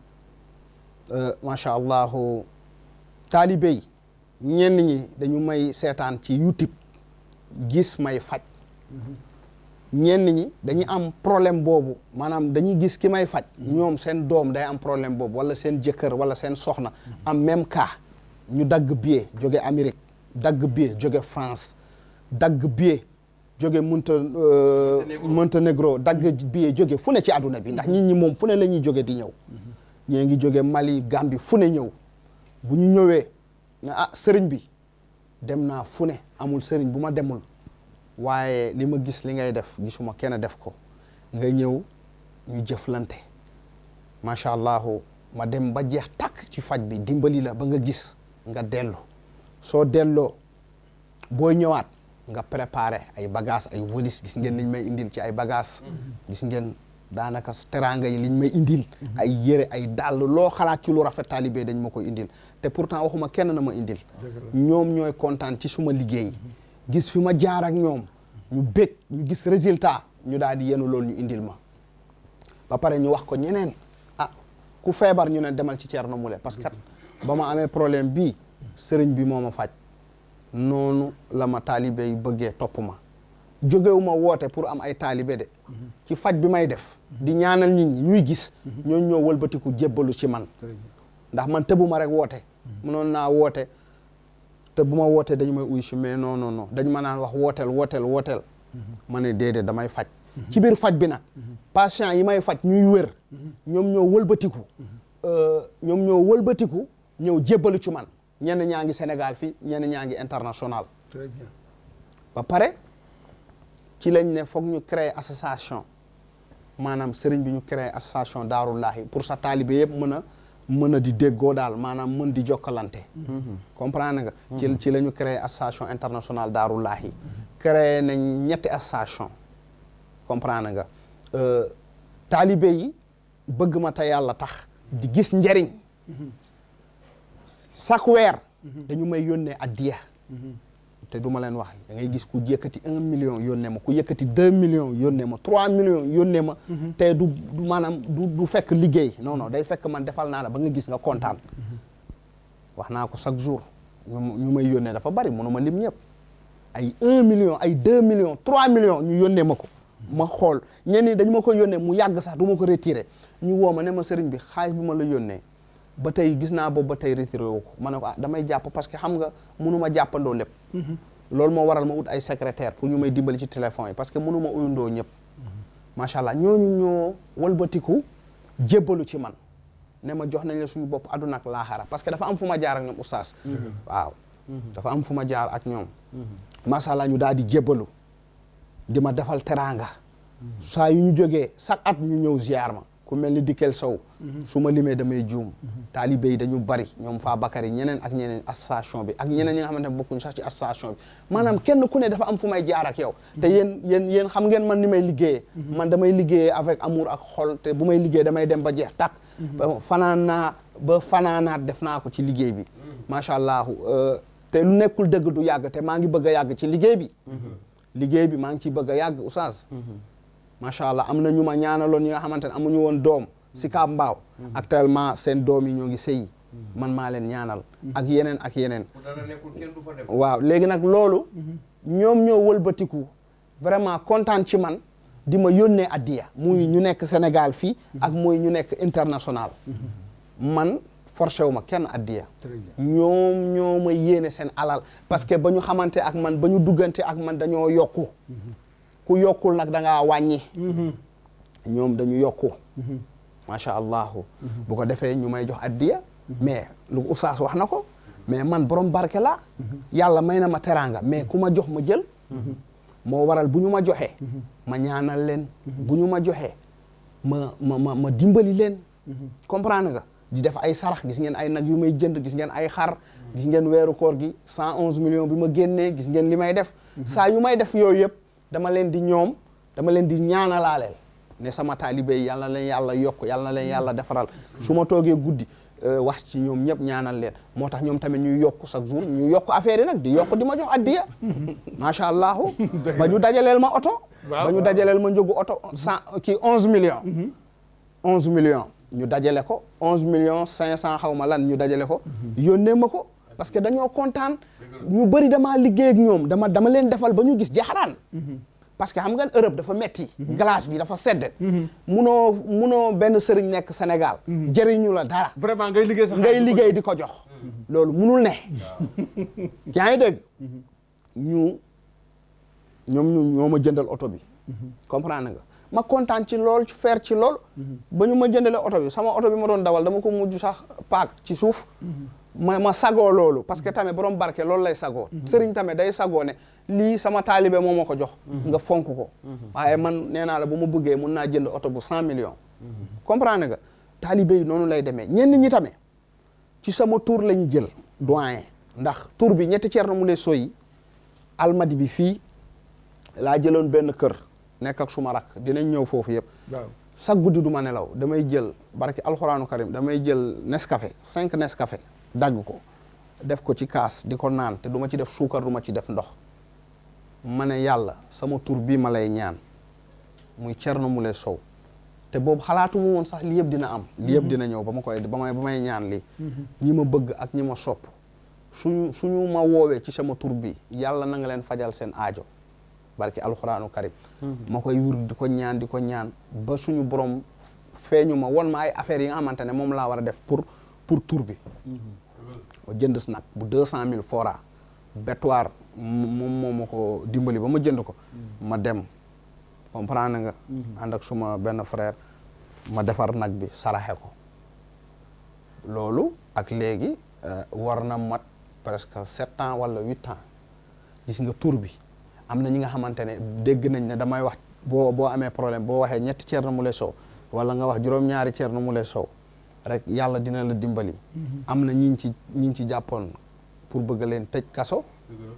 macha allah taalibe yi ñenn ñi dañu may seetaan ci YouTube gis may faj ñenn ñi dañuy am problème boobu maanaam dañuy gis ki may faj ñoom seen doom day am problème boobu wala seen jëkkër wala seen soxna am même cas ñu dagg billet jóge Amérique dagg billet jóge France dagg billet jóge Monténégro dagg billet jóge fu ne ci àdduna bi ndax nit ñi moom fu ne la ñuy jóge di ñëw ñee ngi jóge Mali Gambie fu ne ñëw bu ñu ñëwee ah sëriñ bi dem naa fu ne amul sëriñ bu ma demul waaye li ma gis li ngay def gisuma kenn def ko nga ñëw ñu jëflante macha allah ma dem ba jeex tàkk ci faj bi dimbali la ba nga gis nga dellu soo delloo boo ñëwaat nga préparé ay bagages ay valise gis ngeen liñ may indil ci ay bagages gis ngeen daanaka teraanga yi liñ may indil ay yére ay dàll loo xalaat ci lu rafet taalibe dañ ma koy indil te pourtant waxuma kenn na ma indil ñoom ñooy kontaan ci suma liggéey gis fi ma jaar ak ñoom ñu bég ñu gis résultat ñu daal di yenu loolu ñu indil ma ba pare ñu wax ko ñeneen ah ku feebar ñu ne demal ci Thierno Moule parce que ba ma amee problème bii sëriñ bi moo ma faj noonu la ma taalibe yi bëggee topp ma jógewu ma woote pour am ay taalibe de ci faj bi may def di ñaanal nit ñi ñuy gis ñooñu ñoo wëlbatiku jébbalu ci man ndax man tëbu ma rek woote mënoon naa woote te bu ma wootee dañu may uy si mais non non non dañ ma naan wax wooteel ma ne déedéet damay faj ci biir faj bi nag patient yi may faj ñuy wér ñoom ñoo wëlbatiku ñoom ñoo wëlbatiku ñëw jébbalu ci man ñenn ñaa ngi Sénégal fii ñenn ñaa ngi international. Très bien. ba pare ci lañ ne foog ñu créer association maanaam sëriñ bi ñu créer association Daarullahi pour sa taalibe yëpp mën a di déggoo daal maanaam mën di jokkalante. comprendre nga. ci la ñu créer association internationale Daarullahi. créer nañ ñetti association comprendre nga taalibe yi bëgg ma te yàlla tax di gis njariñ chaque weer dañu may yónnee addiya te du ma leen wax da ngay gis ku yëkkati 1 million yónnee ma ku yëkkati 2 millions yónnee ma 3 millions yónnee ma te du maanaam du fekk liggéey non day fekk man defal naa la ba nga gis nga kontaan wax naa ko chaque jour ñu may yónnee dafa bari mënu ma lim ñëpp ay 1 million ay 2 millions 3 millions ñu yónnee ma ko ma xool ñenn ñi dañu ma ko yónnee mu yàgg sax du ma ko retiré ñu woo ma ne ma sëriñ bi xaalis bi ma la yónnee ba tey gis naa boobu ba tey retiré woo ko ma ne ko damay jàpp parce que xam nga mënuma jàppandoo lépp loolu moo waral ma ut ay secrétaire pour ñu may dimbali ci téléphone yi parce que mënuma uyundoo ñëpp macha allah ñooñu ñoo walbatiku jébbalu ci man ne ma jox nañ la suñu bopp àdduna ak laaxara parce que dafa am fu ma jaar ak ñoom oustaz waaw dafa am fu ma jaar ak ñoom macha allah ñu daal di jébbalu di ma defal teraanga saa yu ñu jógee chaque at ñu ñëw ziar ma ku mel ni Dikel Sow su ma limee damay juum taalibe yi dañu bari ñoom Fa Bakary ñeneen ak ñeneen association bi ak ñeneen ñi nga xamante ne bokkuñ sax ci association bi maanaam kenn ku ne dafa am fu may jaar ak yow te yéen xam ngeen man ni may liggéeyee man damay liggéeyee avec amour ak xol te bu may liggéey damay dem ba jeex tàkk fanaanaat def naa ko ci liggéey bi macha allah te lu nekkul dëgg du yàgg te maa ngi bëgg a yàgg ci liggéey bi maa ngi ciy bëgg a yàgg oustaz macha allah am na ñu ma ñaanaloon ñi nga xamante ne amuñu woon doom si Kaab Mbaaw actuellement seen doom yi ñoo ngi sëyi man maa leen ñaanal ak yeneen waaw léegi nag loolu ñoom ñoo wëlbatiku vraiment kontaan ci man di ma yónnee addiya muy ñu nekk Sénégal fii ak muy ñu nekk international man forcé wu ma kenn addiya ñoom ñoo ma yéene seen alal parce que ba ñu xamante ak man ba ñu duggante ak man dañoo yokku ku yokkul nag da ngaa wàññi ñoom dañu yokku macha allah bu ko defee ñu may jox addiya mais lu oustaz wax na ko mais man borom barke la yàlla may na ma teraanga mais ku ma jox ma jël moo waral bu ñu ma joxee ma ñaanal leen bu ñu ma joxee ma dimbali leen comprendre nga di def ay sarax gis ngeen ay nag yu may jënd gis ngeen ay xar gis ngeen weeru koor gi 111 millions bi ma génnee gis ngeen li may def saa yu may def yooyu yëpp dama leen di ñaanalaaleel ne sama taalibe yi yàlla na leen yàlla yokk yàlla na leen yàlla defaral su ma toogee guddi wax ci ñoom ñëpp ñaanal leen moo tax ñoom tamit ñuy yokk chaque jour ñu yokk affaire yi nag di yokk di ma jox addiya macha allah ba ñu dajaleel ma oto ba ñu dajaleel ma njëgu oto 11 millions 11 millions ñu dajale ko 11 millions 500 xaw ma lan ñu dajale ko yónnee ma ko parce que dañoo kontaan ñu bëri damaa liggéey ak ñoom dama leen defal ba ñu gis jaxaraan parce que xam nga Europe dafa metti glace bi dafa sedd munoo benn sëriñ nekk Sénégal jëriñu la dara vraiment ngay liggéey sax ngay liggéey di ko jox loolu munul ne yaa ngi dégg ñoo ma jëndal oto bi comprendre nga ma kontaan ci lool faire ci lool ba ñu ma jëndale oto bi sama oto bi ma doon dawal dama ko mujj sax paak ci suuf ma sagoo loolu parce que tamit borom barke loolu lay sagoo sëriñ tamit day sagoo ne lii sama taalibe moo ma ko jox nga fonk ko waaye man nee naa la bu ma bëggee mun naa jënd oto bu 100 millions comprendre nga taalibe yi noonu lay demee ñenn ñi tamit ci sama tour la ñu jël doyen ndax tour bi ñetti Thierno Moule Sow yi almadi bi fii laa jëloon benn kër nekk ak suma rak dinañ ñëw foofu yëpp chaque guddi du ma nelaw damay jël barki alxuraanu karim damay jël Nescafé 5 Nescafé dagg ko def ko ci kaas di ko naan te du ma ci def suukar du ma ci def ndox ma ne yàlla sama tur bii ma lay ñaan muy Thierno Moule Sow te boobu xalaatu mu woon sax li yëpp dina am li yëpp dina ñëw ba may ñaan lii ñi ma bëgg ak ñi ma sopp suñu ma woowee ci sama tur bi yàlla na nga leen fajal seen aajo barki alxuraanu karim ma koy wur di ko ñaan ba suñu borom feeñu ma won ma ay affaires yi nga xamante ne moom laa war a def pour tur bi ma jënd nag bu 200 000 fora bétoir moom ma ko dimbali ba ma jënd ko ma dem comprendre nga ànd ak suma benn frère ma defar nag bi saraxe ko loolu ak léegi war na mat presque 7 ans wala 8 ans gis nga tur bi am na ñi nga xamante ne dégg nañ ne damay wax boo amee problème boo waxee ñetti Thierno Moule Sow wala nga wax juróom-ñaari Thierno Moule Sow rek yàlla dina la dimbali. am na ñiñ ci jàppoon pour bëgg leen tëj kaso.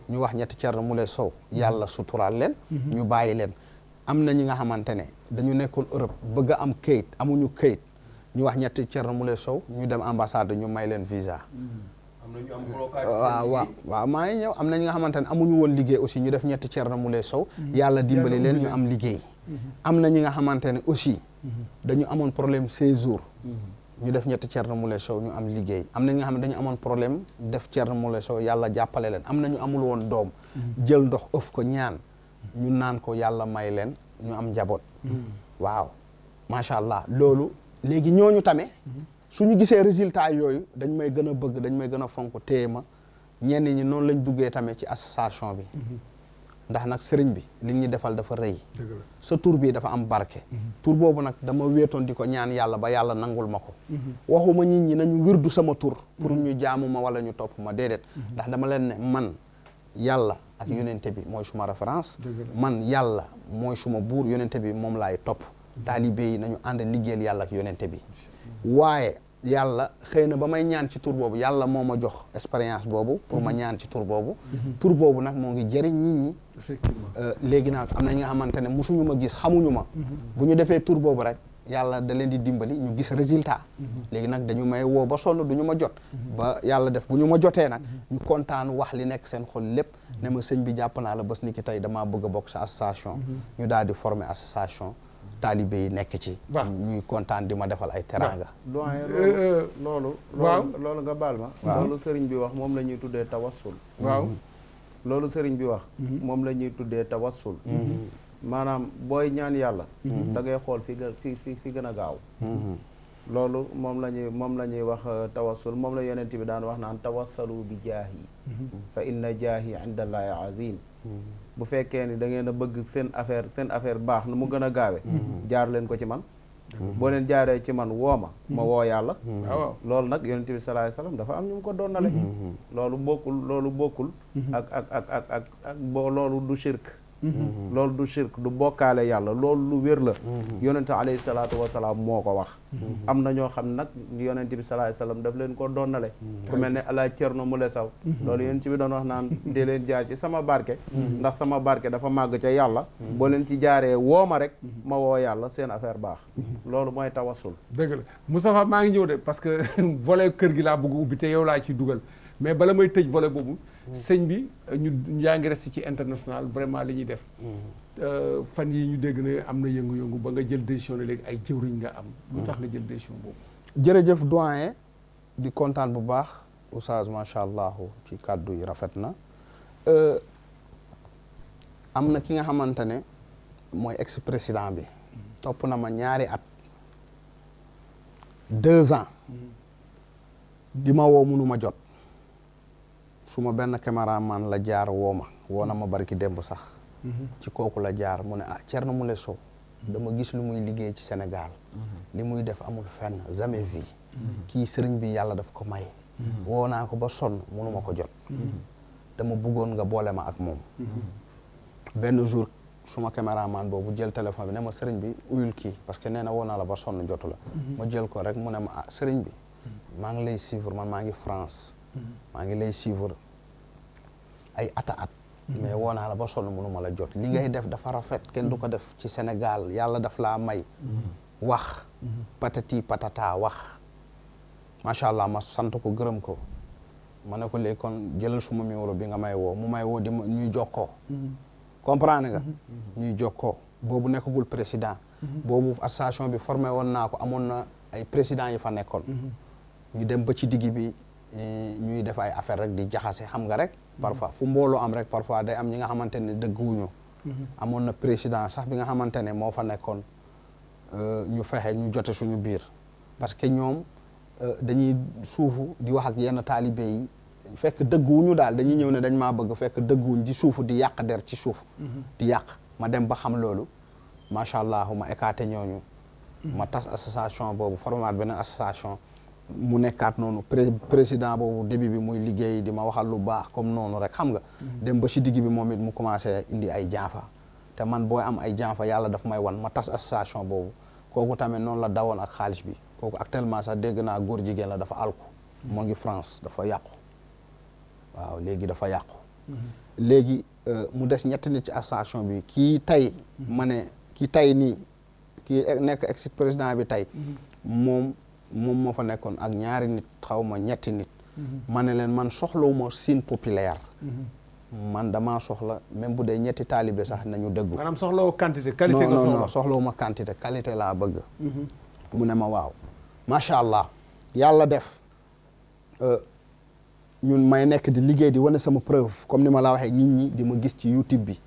ñu wax ñetti Thierno Moule Sow yàlla suturaal leen. ñu bàyyi leen. am na ñi nga xamante ne dañu nekkoon Europe bëgg a am këyit amuñu këyit ñu wax ñetti Thierno Moule Sow ñu dem ambassade ñu may leen visa. am na ñu am blocage. waaw maa ngi ñëw am na ñi nga xamante ne amuñu woon liggéey aussi ñu def ñetti Thierno Moule Sow. yàlla dimbali leen ñu am liggéey. am na ñi nga xamante ne aussi dañu amoon problème séjour. ñu def ñetti Thierno Moule Sow ñu am liggéey am na ñi nga xam ne dañu amoon problème def Thierno Moule Sow yàlla jàppale leen am na ñu amul woon doom. jël ndox ëf ko ñaan ñu naan ko yàlla may leen ñu am njaboot. waaw macha allah loolu léegi ñooñu tamit. suñu gisee résultat yooyu dañ may gën a bëgg dañ may gën a fonk téye ma ñenn ñi noonu lañ duggee tamit ci association bi. ndax nag sëriñ bi li ñu defal dafa rëy. sa tur bi dafa am barke. tur boobu nag dama wéetoon di ko ñaan yàlla ba yàlla nangul ma ko. waxuma nit ñi nañu wirdu sama tur. pour ñu jaamu ma wala ñu topp ma déedéet. ndax dama leen ne man yàlla ak yonente bi mooy suma référence. man yàlla mooy suma buur yonente bi moom laay topp. taalibe yi nañu ànd liggéeyal yàlla ak yonente bi. waaye yàlla xëy na ba may ñaan ci tur boobu yàlla moo ma jox expérience boobu pour ma ñaan ci tur boobu. tur boobu nag moo ngi jëriñ nit ñi. effectivement léegi nag am na ñi nga xamante ne mosuñu ma gis xamuñu ma. bu ñu defee tur boobu rek yàlla da leen di dimbali ñu gis résultat. léegi nag dañu may woo ba sonn du ñu ma jot. ba yàlla def bu ñu ma jotee nag ñu kontaan wax li nekk seen xol lépp. ne ma sëñ bi jàpp naa la bés ni ki tey damaa bëgg a bokk sa association. ñu daal di former association. taalibe yi nekk ci. ñuy kontaan di ma defal ay teraanga. doyen loolu. waaw loolu nga baal ma. loolu sëriñ bi wax moom la ñuy tuddee tawassul. waaw loolu sëriñ bi wax. moom la ñuy tuddee tawassul. maanaam booy ñaan yàlla. da ngay xool fi gën a gaaw. loolu moom la ñuy wax tawassul moom la yonent bi daan wax naan tawassalu bi jaahi. fa inna jaahi indallahi azim. bu fekkee ni da ngeen a bëgg seen affaire baax nu mu gën a gaawe jaar leen ko ci man. boo leen jaaree ci man woo ma woo yàlla. waaw loolu nag yonent bi sallallahu alayhi wasallam dafa am ñu mu ko doonale. loolu bokkul. ak loolu du shirk. loolu du shirk du bokkaale yàlla loolu lu wér la. yonent alayhi salaatu wasalaam moo ko wax. am na ñoo xam nag yonent bi sallallahu alayhi wasallam daf leen ko doonale. ku mel ne ala Thierno Moule Sow. loolu yonent bi doon wax naan di leen jaar ci sama barke. ndax sama barke dafa màgg ca yàlla. boo leen ci jaaree woo ma rek ma woo yàlla seen affaire baax. loolu mooy tawassul. dëgg la Moustapha maa ngi ñëw de parce que volet kër gi laa bëgg ubbi te yow laa ciy dugal mais bala may tëj volet boobu. sëñ bi ñu yaa ngi resté ci international vraiment li ñuy def. fan yi ñu dégg ne am na yëngu-yëngu ba nga jël décision ne léegi ay jëwriñ nga am. lu tax nga jël décision boobu. jërëjëf doyen di kontaan bu baax oustaz macha allah ci kàddu yi rafet na. am na ki nga xamante ne mooy ex président bi. topp na ma ñaari at. 2 ans. di ma woo mënu ma jot. suma benn caméraman la jaar woo na ma barki démb sax. ci kooku la jaar mu ne Thierno Moule Sow dama gis lu muy liggéey ci Sénégal. li muy def amul fenn jamais vu. kii sëriñ bi yàlla daf ko may. woo naa ko ba sonn mënu ma ko jot. dama bëggoon nga boole ma ak moom. benn jour suma caméraman boobu jël téléphone bi ne ma sëriñ bi uyul kii parce que nee na woo naa la ba sonn jotu la. ma jël ko rek mu ne ma sëriñ bi maa ngi lay suivre man maa ngi France. maa ngi lay suivre ay at. mais woo naa la ba sonn mënu ma la jot li ngay def dafa rafet kenn du ko def ci Sénégal yàlla daf laa may. wax patati patata wax macha allah ma sant ko gërëm ko ma ne ko léegi kon jëlal suma numéro bi nga may woo mu may woo di ma ñuy jokkoo. comprendre nga. ñuy jokkoo boobu nekkagul président. boobu association bi formé woon naa ko amoon na ay président yi fa nekkoon. ñu dem ba ci digg bi. ñuy def ay affaire rek di jaxase xam nga rek parfois fu mbooloo am rek parfois day am ñi nga xamante ne dëgguwuñu amoon na président sax bi nga xamante ne moo fa nekkoon ñu fexe ñu jote suñu biir parce que ñoom dañuy suufu di wax ak yenn taalibe yi fekk dëgguwuñu daal dañuy ñëw ne dañ maa bëgg fekk dëgguwuñ di suufu di yàq der ci suuf di yàq ma dem ba xam loolu macha allah ma écarté ñooñu ma tas association boobu formaat beneen association mu nekkaat noonu président boobu début bi muy liggéey di ma waxal lu baax comme noonu rek xam nga dem ba si digg bi moom it mu commencé indi ay janfa te man booy am ay janfa yàlla daf may wan ma tas association boobu kooku tamit noonu la dawoon ak xaalis bi kooku actuellement sax dégg naa góor jigéen la dafa alku moo ngi France dafa yàqu waaw léegi dafa yàqu léegi mu des ñetti nit ci association bi kii tey ma ne kii tey nii kii nekk ex président bi tey moom moo fa nekkoon ak ñaari nit xaw ma ñetti nit ma ne leen man soxlawuma Sine Populaire man damaa soxla même bu dee ñetti taalibe sax nañu dëggu maanaam soxlawoo quantité qualité nga soxla non soxlawuma quantité qualité laa bëgg mu ne ma waaw macha allah yàlla def ñun may nekk di liggéey di wane sama preuve comme ni ma la waxee nit ñi di ma gis ci YouTube bi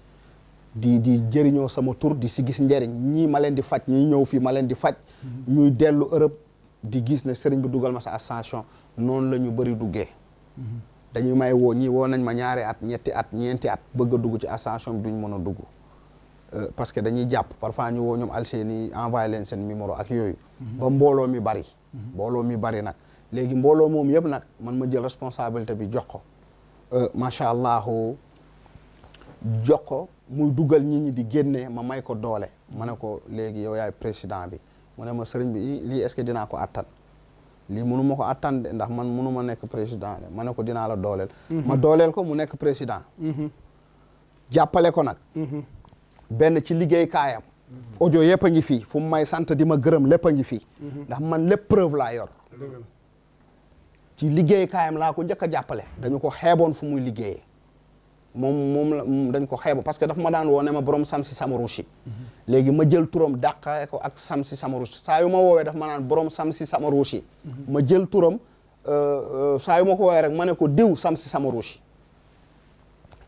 di jëriñoo sama tur di si gis njëriñ ñii ma leen di faj ñii ñëw fii ma leen di faj ñuy dellu Europe di gis ne sëriñ bi dugal ma sa association noonu la ñu bëri duggee dañuy may woo ñii woo nañ ma ñaari at ñetti at ñeenti at bëgg a dugg ci association bi duñ mën a dugg parce que dañuy jàpp parfois ñu woo ñoom Alseni envoyé leen seen numéro ak yooyu ba mbooloo mi bari nag léegi mbooloo moom yëpp nag man ma jël responsabilité bi jox ko macha allah jox ko muy dugal nit ñi di génnee ma may ko doole ma ne ko léegi yow yaay président bi mu ne ma sëriñ bi lii est-ce que dinaa ko attan lii mënu ma ko attan de ndax man mënu ma nekk président de ma ne ko dinaa la dooleel ma dooleel ko mu nekk président jàppale ko nag benn ci liggéey kaayam audio yëpp a ngi fii fu mu may sant di ma gërëm lépp a ngi fii ndax man lépp preuve laa yor ci liggéey kaayam laa ko njëkk a jàppale dañu ko xeeboon fu muy liggéeyee moom la dañ ko xeebo parce que daf ma daan woo ne ma borom Samsi Samarushi léegi ma jël turam dàqee ko ak Samsi Samarushi saa yu ma woowee daf ma naan borom Samsi Samarushi ma jël turam saa yu ma ko woowee rek ma ne ko diw Samsi Samarushi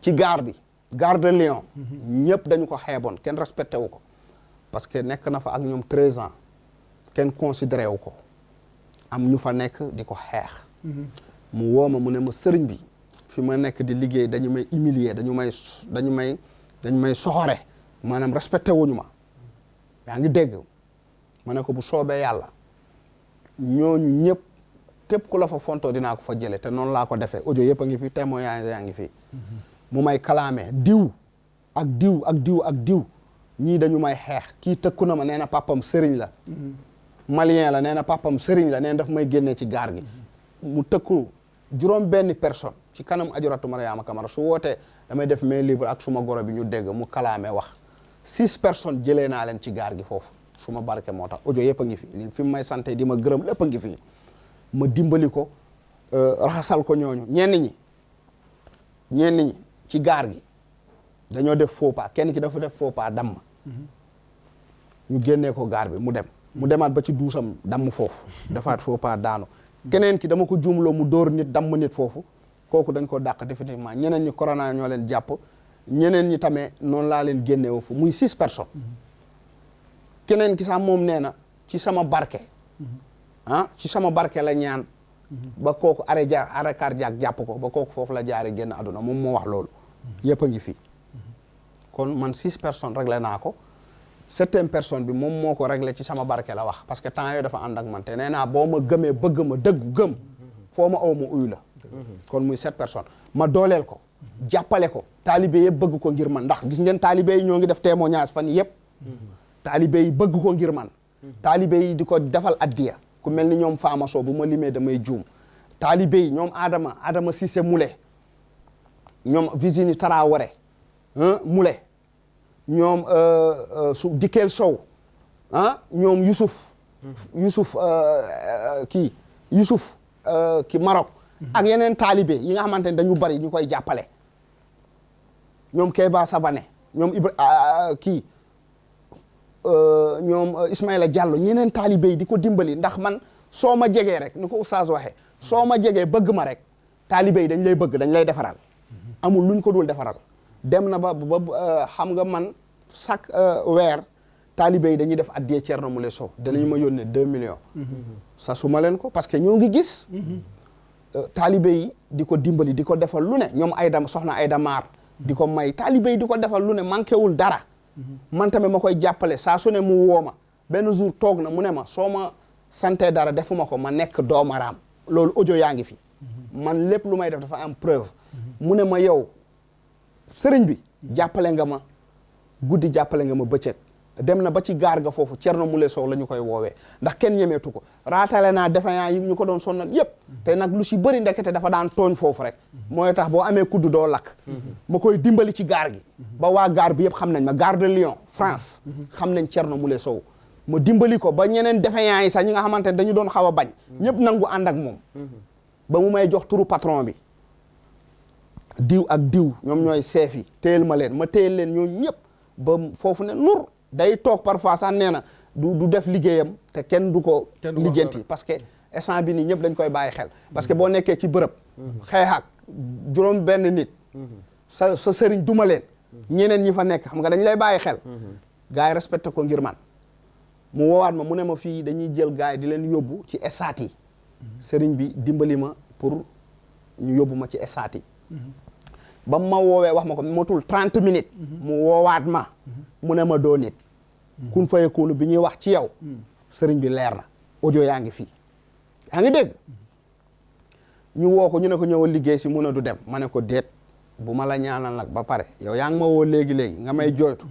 ci gare bi gare de Lyon ñëpp dañu ko xeeboon kenn respecté wu ko parce que nekk na fa ak ñoom 13 ans kenn considéré wu ko am ñu fa nekk di ko xeex mu woo ma mu ne ma sëriñ bi fi ma nekk di liggéey dañu may humilier dañu may soxore maanaam respecté wuñu ma yaa ngi dégg ma ne ko bu soobee yàlla ñooñu ñëpp képp ku la fa fontoo dinaa ko fa jële te noonu laa ko defee audio yëpp a ngi fi témoignage yaa ngi fi mu may kalaame diw ak diw ak diw ak diw ñii dañu may xeex kii tëkku na ma nee na papam sëriñ la malien la nee na papam sëriñ la nee na daf may génnee ci gaar gi mu tëkku juróom benn personne ci kanam Ajaratu Mariama Kamara su wootee damay def main libre ak suma goro bi ñu dégg mu kalaame wax 6 personnes jëlee naa leen ci gaar gi foofu suma barke moo tax audio yëpp a ngi fi fi mu may santé di ma gërëm lépp a ngi fi ma dimbali ko raxasal ko ñooñu ñenn ñi ci gaar gi dañoo def faux pas kenn ki dafa def faux pas damm ñu génnee ko gaar bi mu demaat ba ci duusam damm foofu defaat faux pas daanu keneen ki dama ko juumloo mu dóor nit damm nit foofu kooku dañ ko dàq définitivement ñeneen ñi corona ñoo leen jàpp ñeneen ñi tamit noonu laa leen génneewu fu muy 6 personnes keneen ki sax moom nee na ci sama barke ci sama barke la ñaan ba kooku arrêt cardiaque jàpp ko ba kooku foofu la jaare génn àdduna moom moo wax loolu yëpp a ngi fi kon man 6 personnes réglé naa ko 7e personne bi moom moo ko réglé ci sama barke la wax parce que temps yooyu dafa ànd ak man te nee naa boo ma gëmee bëgg ma dëggu gëm foo ma aw ma uyu la kon muy 7 personnes ma dooleel ko jàppale ko taalibe yëpp bëgg ko ngir man ndax gis ngeen taalibe yi ñoo ngi def témoignage fan yëpp taalibe yi bëgg ko ngir man taalibe yi di ko defal addiya ku mel ni ñoom Famaso bu ma limee damay juum taalibe yi ñoom Adama Cissé Moulé ñoom Virginie Traoré Moulé ñoom Dikel Sow ñoom Youssouf ki Maroc ak yeneen taalibe yi nga xamante ne dañu bari ñu koy jàppale ñoom Kéba Savané ñoom ñoom Ismaïla Diallo ñeneen taalibe yi di ko dimbali ndax man soo ma jegee rek ni ko oustaz waxee soo ma jegee bëgg ma rek taalibe yi dañ lay bëgg dañ lay defaral amul luñ ko dul defaral dem na ba xam nga man chaque weer taalibe yi dañuy def addiyee Thierno Moule Sow danañu ma yónnee 2 millions sa su ma leen ko parce que ñoo ngi gis taalibe yi di ko dimbali di ko defal lu ne ñoom soxna Ayda Maar di ko may taalibe yi di ko defal lu ne manqué wul dara man tamit ma koy jàppale saa su ne mu woo ma benn jour toog na mu ne ma soo ma sante dara defuma ko ma nekk doomaraam loolu audio yaa ngi fi man lépp lu may def dafa am preuve mu ne ma yow sëriñ bi jàppale nga ma guddi jàppale nga ma bëccëg dem na ba ci gaar ga foofu Thierno Moule Sow la ñu koy woowee ndax kenn ñemeetu ko raatale naa défaillant yi ñu ko doon sonnal yépp te nag lu si bëri ndekete dafa daan tooñ foofu rek mooy tax boo amee kudd doo lakk ma koy dimbali ci gaar gi ba waa gaar bi yëpp xam nañ ma gare de Lyon France xam nañ Thierno Moule Sow ma dimbali ko ba ñeneen défaillant yi sax ñi nga xamante ne dañu doon xaw a bañ ñëpp nangu ànd ak moom ba mu may jox turu patron bi diw ak diw ñoom ñooy chef yi téyel ma téyel leen ñoo ñëpp ba foofu ne nur day toog parfois sax nee na du def liggéeyam te kenn du ko lijjanti parce que instant bi nii ñëpp dañ koy bàyyi xel parce que boo nekkee ci bërëb xeex ak juróom benn nit sa sëriñ duma leen ñeneen ñi fa nekk xam nga dañ lay bàyyi xel gars yi respecté ko ngir man mu woowaat ma mu ne ma fii dañuy jël gars yi di leen yóbbu ci estaat yi sëriñ bi dimbali ma pour ñu yóbbu ma ci estaat yi ba ma woowee wax ma ko motul 30 minutes mu woowaat ma mu ne ma doo nit kun fayekoonu bi ñuy wax ci yow sëriñ bi leer na audio yaa ngi fii yaa ngi dégg ñu woo ko ñu ne ko ñëwal liggéey si mun a du dem ma ne ko déet bu ma la ñaanal nag ba pare yow yaa ngi ma woo léegi-léegi nga may jooytu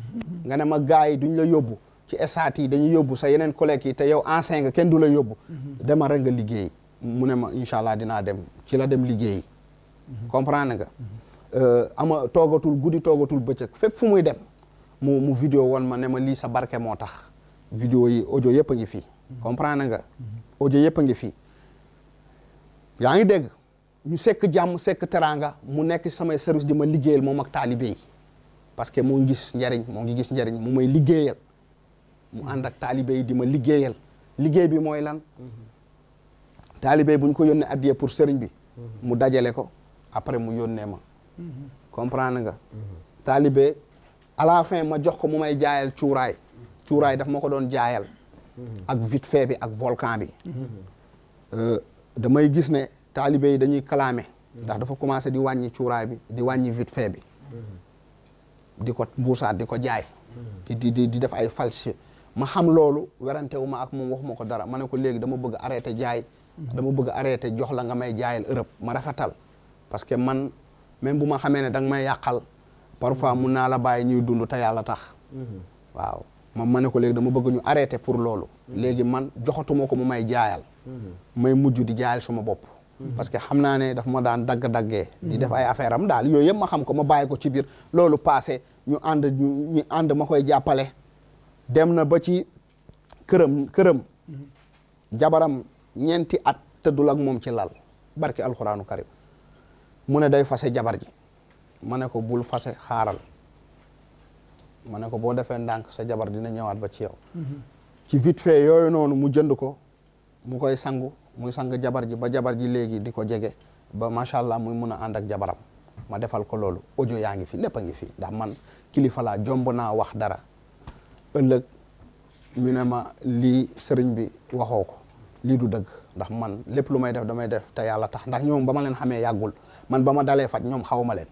nga ne ma gars yi duñ la yóbbu ci estaat yi dañuy yóbbu sa yeneen collègues yi te yow ancien nga kenn du la yóbbu dema rek nga liggéey mu ne ma incha allah dinaa dem ci la dem liggéey comprendre nga ama toogatul guddi toogatul bëccëg fépp fu muy dem mu vidéo woon ma ne ma lii sa barke moo tax vidéo yi audio yëpp a ngi fii comprendre nga audio yëpp a ngi fii yaa ngi dégg ñu sekk jàmm sekk teraanga mu nekk ci samay service di ma liggéeyal moom ak taalibe yi parce que moo ngi gis njariñ mu may liggéeyal mu ànd ak taalibe yi di ma liggéeyal liggéey bi mooy lan taalibe yi bu ñu ko yónnee addiya pour sëriñ bi mu dajale ko après mu yónnee ma comprendre nga taalibe à la fin ma jox ko mu may jaayal cuuraay daf ma ko doon jaayal ak vite fait bi ak volcan bi damay gis ne taalibe yi dañuy clamé ndax dafa commencé di wàññi cuuraay bi di wàññi vite fait bi di ko mbuusaat di ko jaay di def ay falsifié ma xam loolu werante wu ma ak moom waxuma ko dara ma ne ko léegi dama bëgg arrêté jaay dama bëgg arrêté jox la nga may jaayal Europe ma rafetal parce que man même bu ma xamee ne da nga may yàqal parfois mun naa la bàyyi ñuy dund te yàlla tax waaw ma ne ko léegi dama bëgg ñu arrêté pour loolu léegi man joxatuma ko mu may jaayal may mujj di jaayal suma bopp parce que xam naa ne daf ma daan dagg-daggee di def ay affaire am daal yooyu yëpp ma xam ko ma bàyyi ko ci biir loolu passé ñu ànd ma koy jàppale dem na ba ci këram jabaram ñeenti at tëddul ak moom ci lal barki alxuraanu karim mu ne day fase jabar ji ma ne ko bul fase xaaral ma ne ko boo defee ndànk sa jabar dina ñëwaat ba ci yow ci vite fait yooyu noonu mu jënd ko mu koy sangu muy sang jabar ji ba jabar ji léegi di ko jege ba macha allah muy mun a ànd ak jabaram ma defal ko loolu audio yaa ngi fi lépp a ngi fi ndax man kilifa laa jomb naa wax dara ëllëg ñu ne ma lii sëriñ bi waxoo ko lii du dëgg ndax man lépp lu may def damay def te yàlla tax ndax ñoom ba ma leen xamee yàggul man ba ma dalee faj ñoom xaw ma leen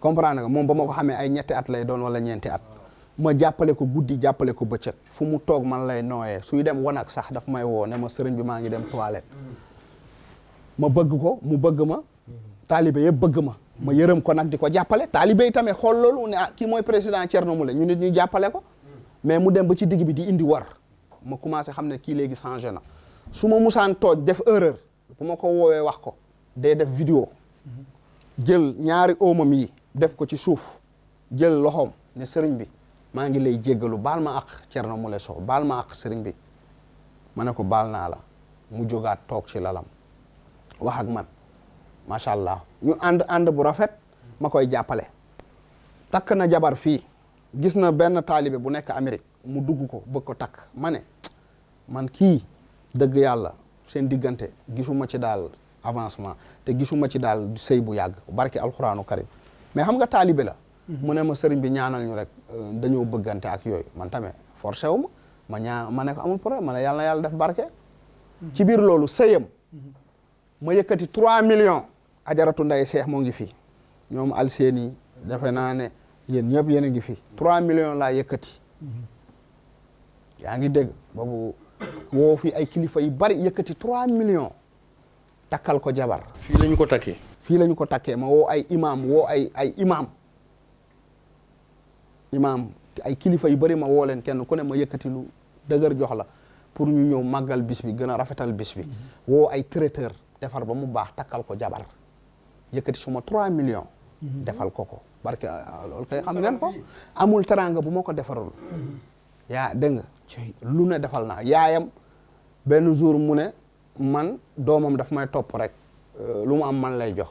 comprendre nga moom ba ma ko xamee ay ñetti at lay doon wala ñeenti at ma jàppale ko guddi jàppale ko bëccëg fu mu toog man lay nooyee suy dem wanag sax daf may woo ne ma sëriñ bi maa ngi dem toilette ma bëgg ko mu bëgg ma taalibe yëpp bëgg ma yërëm ko nag di ko jàppale taalibe yi tamit xool loolu ne kii mooy président Thierno Moule ñu nit ñu jàppale ko mais mu dem ba ci digg bi di indi war ma commencé xam ne kii léegi changé na su ma musaan tooj def erreur bu ma ko woowee wax ko day def vidéo jël ñaari oomam yi def ko ci suuf jël loxoom ne sëriñ bi maa ngi lay jéggalu baal ma ak Thierno Moule Sow baal ma ak sëriñ bi ma ne ko baal naa la mu jógaat toog ci lalam wax ak man macha allah ñu ànd bu rafet ma koy jàppale takk na jabar fii gis na benn taalibe bu nekk Amérique mu dugg ko bëgg ko takk ma ne man kii dëgg yàlla seen diggante gisuma ci daal avancement te gisuma ci daal sëy bu yàgg barki alxuraanu karim mais xam nga taalibe la mu ne ma sëriñ bi ñaanal ñu rek dañoo bëggante ak yooyu man tamit forcé wu ma ma ne ko amul problème ma ne yàlla na yàlla def barke ci biir loolu sëyam ma yëkkati 3 millions ajaratu nday seex moo ngi fi ñoom alseeni defe naa ne yéen ñëpp yéen a ngi fi 3 millions laa yëkkati yaa ngi dégg boobu woo fi ay kilifa yu bari yëkkati 3 millions takkal ko jabar. fii lañu ko takkee. fii lañu ko takkee ma woo ay imam woo ay imam ay kilifa yu bari ma woo leen kenn ku ne ma yëkkati lu dëgër jox la pour ñu ñëw màggal bis bi gën a rafetal bis bi. woo ay traiteur defar ba mu baax takkal ko jabar yëkkati suma 3 millions. defal ko barke loolu kay xam ngeen ko amul teranga bu ma ko defarul. yaa dégg nga lu ne defal naa yaayam benn jour mu ne man doomam daf may topp rek lu mu am man lay jox.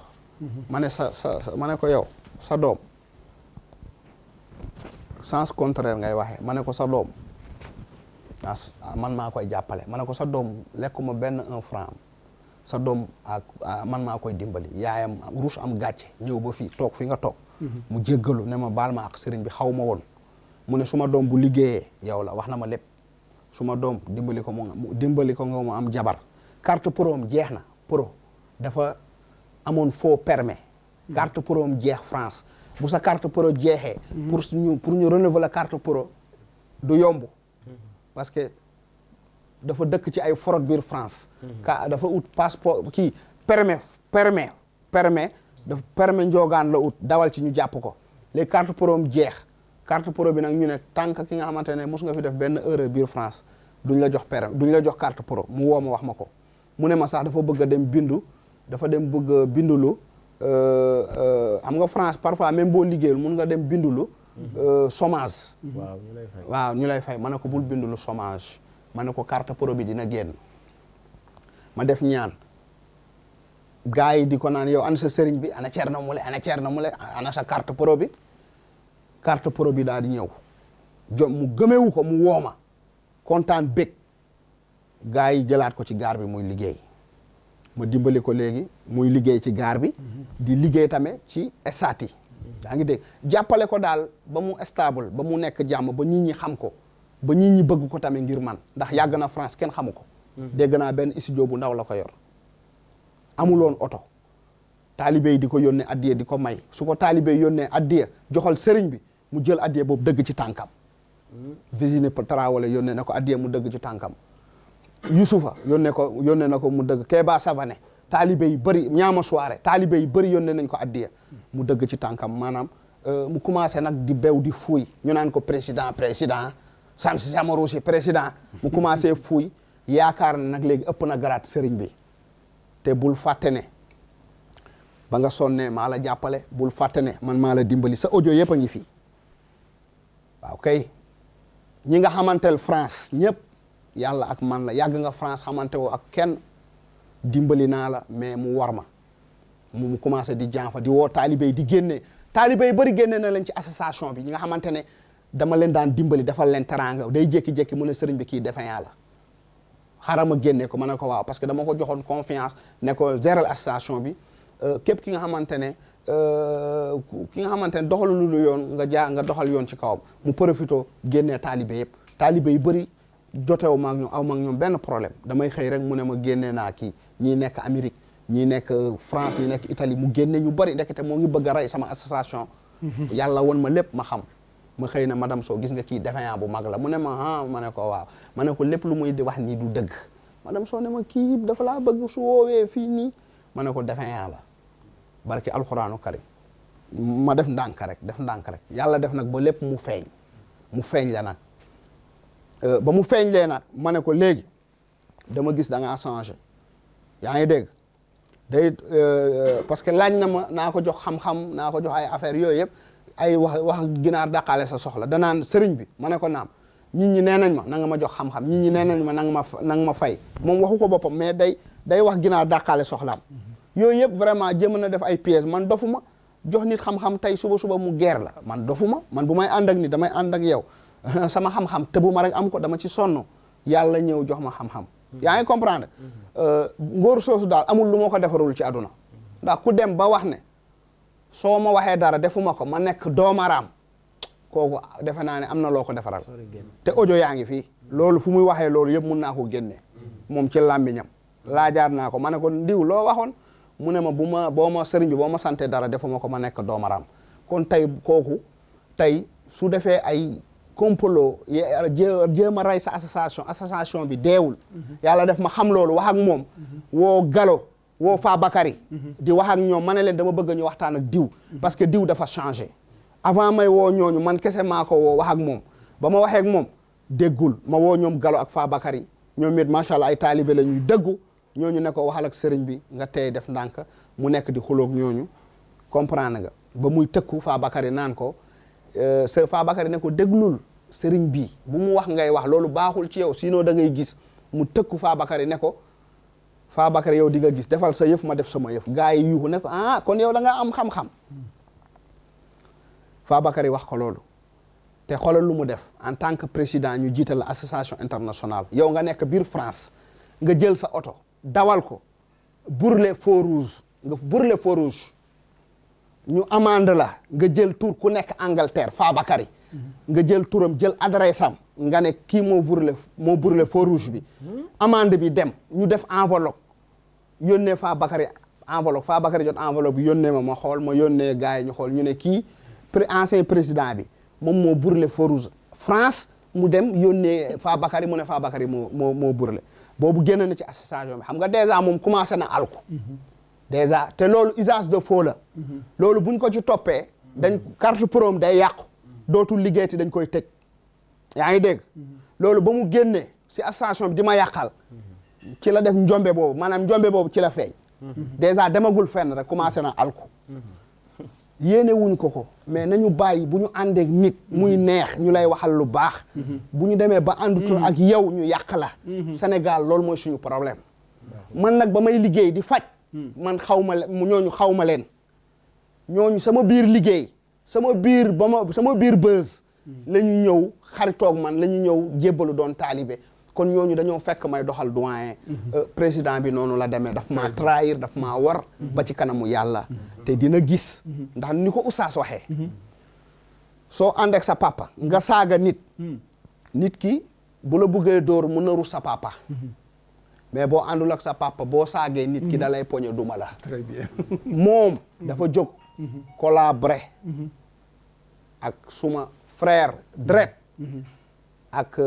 ma ne ma ne ko yow sa doom sens contraire ngay waxee ma ne ko sa doom man maa koy jàppale ma ne ko sa doom lekkuma benn 1 franc sa doom man maa koy dimbali yaayam ruus am gàcce ñëw ba fii toog fi nga toog. mu jéggalu ne ma baal ma ak sëriñ bi xaw ma woon. mu ne suma doom bu liggéeyee yow la wax na ma lépp suma doom dimbali ko nga mu am jabar carte pro am jeex na pro dafa amoon faux permis carte pro am jeex France bu sa carte pro jeexee pour ñu renouveler carte pro du yomb parce que dafa dëkk ci ay fraude biir France dafa ut passeport kii permis dafa permis njoogaan la ut dawal ci ñu jàpp ko les carte pro am jeex carte pro bi nag ñu ne tant que ki nga xamante ne mos nga fi def benn erreur biir France duñ la jox permis duñ la jox carte pro mu woo ma wax ma ko mu ne ma sax dafa bëgg a dem bindu dafa dem bëgg a bindulu am nga France parfois même boo liggéeyul mun nga dem bindulu chômage waaw ñu lay fay ma ne ko bul bindulu chômage ma ne ko carte pro bi dina génn ma def ñaan gars yi di ko naan yow ana sa sëriñ bi ana Thierno Moule ana sa carte pro bi carte pro bi daal di ñëw mu gëmewu ko mu wooma kontaan bég gars yi jëlaat ko ci gaar bi muy liggéey ma dimbali ko léegi muy liggéey ci gaar bi di liggéey tamit ci stade yi yaa ngi dégg jàppale ko daal ba mu stable ba mu nekk jàmm ba nit ñi xam ko ba nit ñi bëgg ko tamit ngir man ndax yàgg na France kenn xamu ko dégg naa benn studio bu ndaw la ko yor amuloon oto taalibe yi di ko yónnee addiya di ko may su ko taalibe yi yónnee addiya joxal sëriñ bi mu jël addiya boobu dëgg ci tànkam Virginie Traoré yónnee na ko addiya mu dëgg ci tànkam Youssoufa yónnee na ko mu dëgg Kéba Savané taalibe yi bëri ñaama soirée taalibe yi bëri yónnee nañ ko addiya mu dëgg ci tànkam maanaam mu commencé nag di bew di fuuy ñu naan ko président Samsi Samarouchi président mu commencé fuuy yaakaar na nag léegi ëpp na garaat sëriñ bi te bul fàtte ne ba nga sonnee maa la jàppale bul fàtte ne man maa la dimbali sa audio yëpp a ngi fii waaw kay ñi nga xamanteel France ñëpp yàlla ak man la yàgg nga France xamante woo ak kenn dimbali naa la mais mu war ma mu commencé di jànfa di woo taalibe yi di génne taalibe yi bëri génne na leen ci association bi ñi nga xamante ne dama leen daan dimbali defal leen teraanga day jékki-jékki mu ne sëriñ bi kii defe yàlla xaaral ma génne ko ma ne ko waaw parce que dama ko joxoon confiance ne ko géral association bi képp ki nga xamante ne doxalu lu yoon nga doxal yoon ci kawam mu profito génnee taalibe yëpp taalibe yu bëri jotewu ma ak ñoom aw ma ak ñoom benn problème damay xëy rek mu ne ma génnee naa kii ñii nekk Amérique ñii nekk France ñii nekk Italie mu génne ñu bëri ndekete moo ngi bëgg a rey sama association yàlla won ma lépp ma xam ma xëy na madame Sow gis nga kii défaillant bu mag la mu ne ma ma ne ko waaw ma ne ko lépp lu muy di wax nii du dëgg madame Sow ne ma kii dafa laa bëgg su woowee fii nii ma ne ko défaillant la barki alxuraanu karim ma def ndànk rek yàlla def nag ba lépp mu feeñ la nag ba mu feeñ lee nag ma ne ko léegi dama gis da ngaa changé yaa ngi dégg day parce que laaj na ma naa ko jox xam-xam naa ko jox ay affaire yooyu yëpp ay wax ginaar dàqaale sa soxla danaan sëriñ bi ma ne ko naam nit ñi nee nañ ma na nga ma jox xam-xam nit ñi nee nañ ma na nga ma fay moom waxu ko boppam mais day wax ginaar dàqaale soxlaam yooyu yëpp vraiment jéem na def ay pièges man dofuma jox nit xam-xam tey suba mu geer la man dofuma man bu may ànd ak nit damay ànd ak yow sama xam-xam tëbu ma rek am ko dama ci sonn yàlla ñëw jox ma xam-xam yaa ngi comprendre ngóor soosu daal amul lu ma ko defarul ci àdduna ndax ku dem ba wax ne soo ma waxee dara defuma ko ma nekk doomaraam kooku defe naa ne am na loo ko defaral te audio yaa ngi fii loolu fu muy waxee loolu yëpp mun naa ko génne moom ci làmmiñam laajaar naa ko ma ne ko ndiw loo waxoon mu ne ma boo ma sëriñ bi boo ma sante dara defuma ko ma nekk doomaraam kon tey kooku tey su defee ay complot jéem a rey sa association bi deewul yàlla def ma xam loolu wax ak moom woo Gallo woo Fabakary di wax ak ñoom ma ne leen dama bëgg ñu waxtaan ak diw parce que diw dafa changé avant may woo ñooñu man kese maa ko woo wax ak moom ba ma waxee ak moom déggul ma woo ñoom Gallo ak Fabakary ñoom it macha allah ay taalibe la ñuy dëggu ñooñu ne ko waxal ak sëriñ bi nga tey def ndànk mu nekk di xuloog ñooñu comprendre nga ba muy tëkku Fabakary naan ko Fabakary ne ko déglul sëriñ bi bu mu wax ngay wax loolu baaxul ci yow sinon da ngay gis mu tëkku Fabakary ne ko Fabakary yow di nga gis defal sa yëf ma def sama yëf gars yi yuuxu ne ko ah kon yow da nga am xam-xam Fabakary wax ko loolu te xoolal lu mu def en tant que président ñu jiital la association internationale yow nga nekk biir France nga jël sa oto dawal ko brûler feu rouge nga brûler feu rouge ñu amande la nga jël tur ku nekk Angleterre Fabakary nga jël turam jël adresse am nga ne kii moo brûler feu rouge bi amande bi dem ñu def enveloppe yónnee Fabakary enveloppe Fabakary jot enveloppe bi yónnee ma xool ma yónnee gars yi ñu xool ñu ne kii ancien président bi moom moo brûler feu rouge France mu dem yónnee Fabakary mu ne Fabakary moo brûler boobu génn na ci association bi xam nga déjà moom commencé na alku déjà te loolu usage de faux la loolu buñ ko ci toppee dañ carte prom day yàqu dootul liggéeyati dañ koy tëj yaa ngi dégg loolu ba mu génnee si association bi di ma yàqal ci la def njombe boobu maanaam njombe boobu ci la feeñ déjà demagul fenn rek commencé na alku yéene wuñ ko mais nañu bàyyi bu ñu àndeek nit muy neex ñu lay waxal lu baax bu ñu demee ba àndutul ak yow ñu yàq la Sénégal loolu mooy suñu problème man nag ba may liggéey di faj man ñooñu xaw ma leen ñooñu sama biir liggéey sama biir buzz la ñu ñëw xaritoog man la ñu ñëw jébbalu doon taalibe kon ñooñu dañoo fekk may doxal doyen président bi noonu la demee daf maa trahir daf maa war ba ci kanamu yàlla te dina gis ndax ni ko Oustaz waxee soo ànd ak sa papa nga saaga nit ki bu la bëggee dóor mu naru sa papa mais boo àndul ak sa papa boo saagee nit ki da lay poñe duma la très bien moom dafa jóg collaborer ak suma frère Dret ak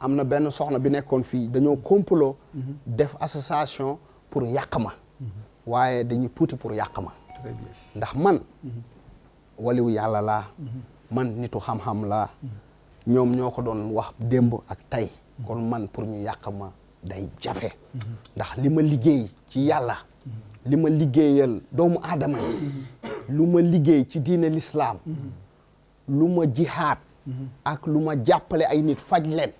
am na benn soxna bi nekkoon fii dañoo complot def association pour yàq ma waaye dañu tuuti pour yàq ma très bien ndax man waliwu yàlla laa man nitu xam-xam laa ñoom ñoo ko doon wax démb ak tey kon man pour ñu yàq ma day jafe ndax li ma liggéey ci yàlla li ma liggéeyal doomu aadama lu ma liggéey ci diine l'islam lu ma jihaad ak lu ma jàppale ay nit faj leen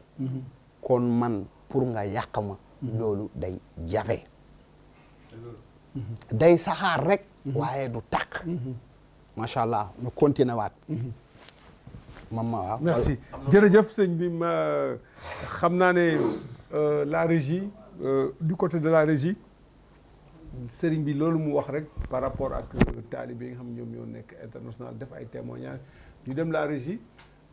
kon man pour nga yàq ma loolu day jafe day saxaar rek waaye du tàq macha allah ñu continuer waat waaw merci jërëjëf sëñ bi ma xam naa ne la régie du côté de la régie sëriñ bi loolu mu wax rek par rapport ak taalibe yi nga xam ñoom ñoo nekk international def ay témoignages ñu dem la régie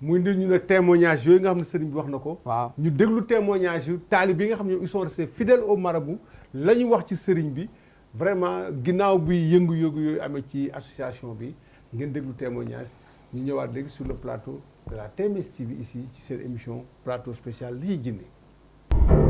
muy ndi ñu ne témoignages yooyu nga xam ne sëriñ bi wax na ko waaw ñu déglu témoignages yu taalibe yi nga xam ne ils sont restés fidèles au marabout la ñu wax ci sëriñ bi vraiment ginnaaw bi yëngu-yëngu yooyu amee ci association bi ngeen déglu témoignage ñu ñëwaat léegi sur le plateau de la TMS TV ici ci seen émission plateau spécial li ci jinne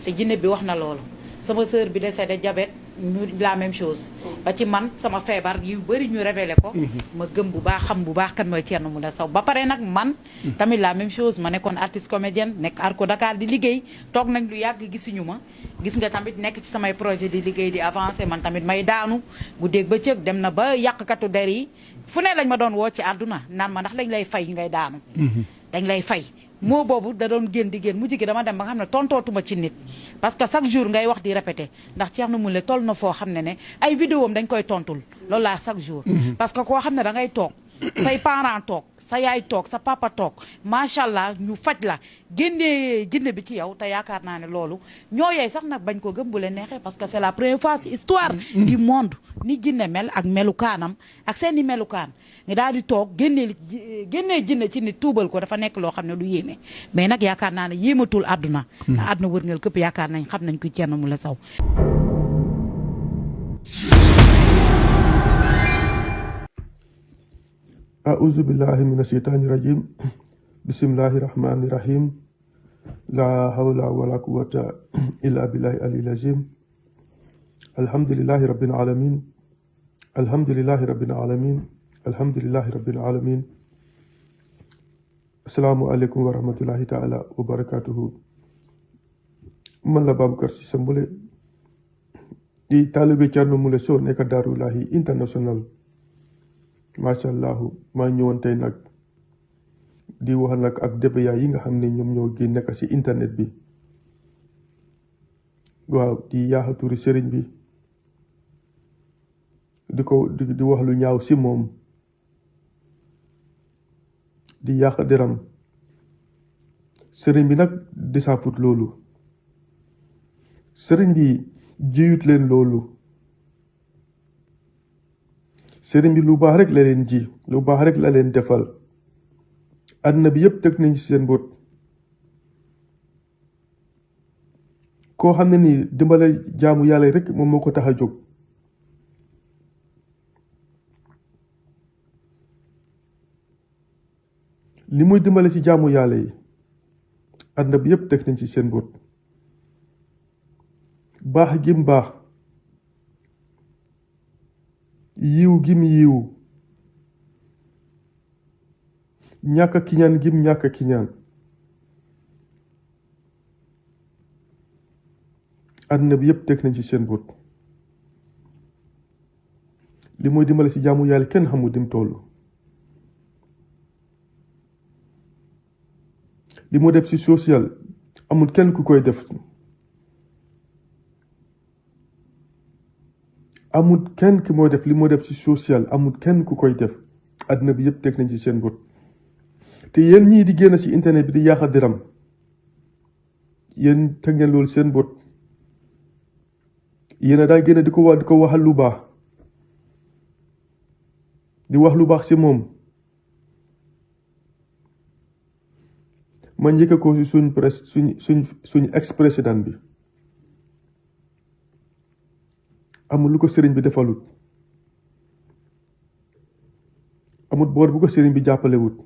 te jinne bi wax na loolu sama sœur bi décédé diabète ñu la même chose ba ci man sama feebar yu bëri ñu révélé ko ma gëm bu baax xam bu baax kan mooy Thierno Moule Sow ba pare nag man tamit la même chose ma nekkoon artiste comédienne nekk Arco Dakar di liggéey toog nañ lu yàgg gisuñu ma gis nga tamit nekk ci samay projet di liggéey di avancé man tamit may daanu bu dégg ba cëg dem na ba yàqkatu der yi fu ne lañ ma doon woo ci àdduna naan ma ndax dañ lay fay ngay daanu dañ lay fay moo boobu da doon génn di génn mujj gi dama dem ba nga xam ne tontootuma ci nit parce que chaque jour ngay wax di répété ndax Thierno Moule toll na foo xam ne ay vidéo am dañ koy tontul loolu laa chaque jour parce que koo xam ne da ngay toog say parents toog sa yaay toog sa papa toog macha allah ñu faj la génnee jinne bi ci yow te yaakaar naa ne loolu ñoo yooyu sax nag bañ ko gëm bu leen neexee parce que c'est la première fois ci histoire du monde ni jinne mel ak melukaanam ak seeni melukaan nga daal di toog génnee jinne ci nit tuubal ko dafa nekk loo xam ne du yéeme mais nag yaakaar naa ne yéematul àdduna na àdduna wërngal këpp yaakaar nañ xam nañ ko Thierno Moule Sow أعوذ بالله من الشيطان الرجيم بسم الله الرحمن الرحيم لا حول ولا قوة إلا بالله العلي العظيم الحمد لله رب العالمين الحمد لله رب العالمين الحمد لله رب العالمين السلام عليكم ورحمة الله تعالى وبركاته من لا Babacar Cissé Mbule di taalibe Thierno Moule Sow nekk Daarulahi International macha allah maa ñëwoon tey nag di wax nag ak débat yi nga xam ne ñoom ñoo gi nekk ci internet bi waaw di yaaxa turi sëriñ bi di wax lu ñaaw ci moom di yàq deram sëriñ bi nag di saafut loolu sëriñ bi jiyut leen loolu sëriñ bi lu baax rek la leen ji lu baax rek la leen defal àddina bi yépp teg nañ ci seen bët koo xam ne nii dimbale jaamu yàlla rek moom moo ko tax a jóg li muy dimbale ci jaamu yàlla yi àddina bi yépp teg nañ ci seen bët baax gim baax yiw gim yiw ñàkk kiñaan gim ñàkk kiñaan àddina bi yépp teg nañ ci seen bët li muy dimbale ci jaamu yàlla kenn xamul dim toll li mu def ci social amul kenn ku koy def amul kenn ki mooy def li moo def ci social amul kenn ku koy def àddina bi yépp teg nañ ci seen bët te yéen ñii di génn ci internet bi di yàq deram yéen teg ngeen loolu seen bët yéen a daan génn di ko waxal lu baax di wax lu baax ci moom ma njëkk ko ci suñ ex président bi amul lu ko sëriñ bi defalut amul boor bu ko sëriñ bi jàppalewut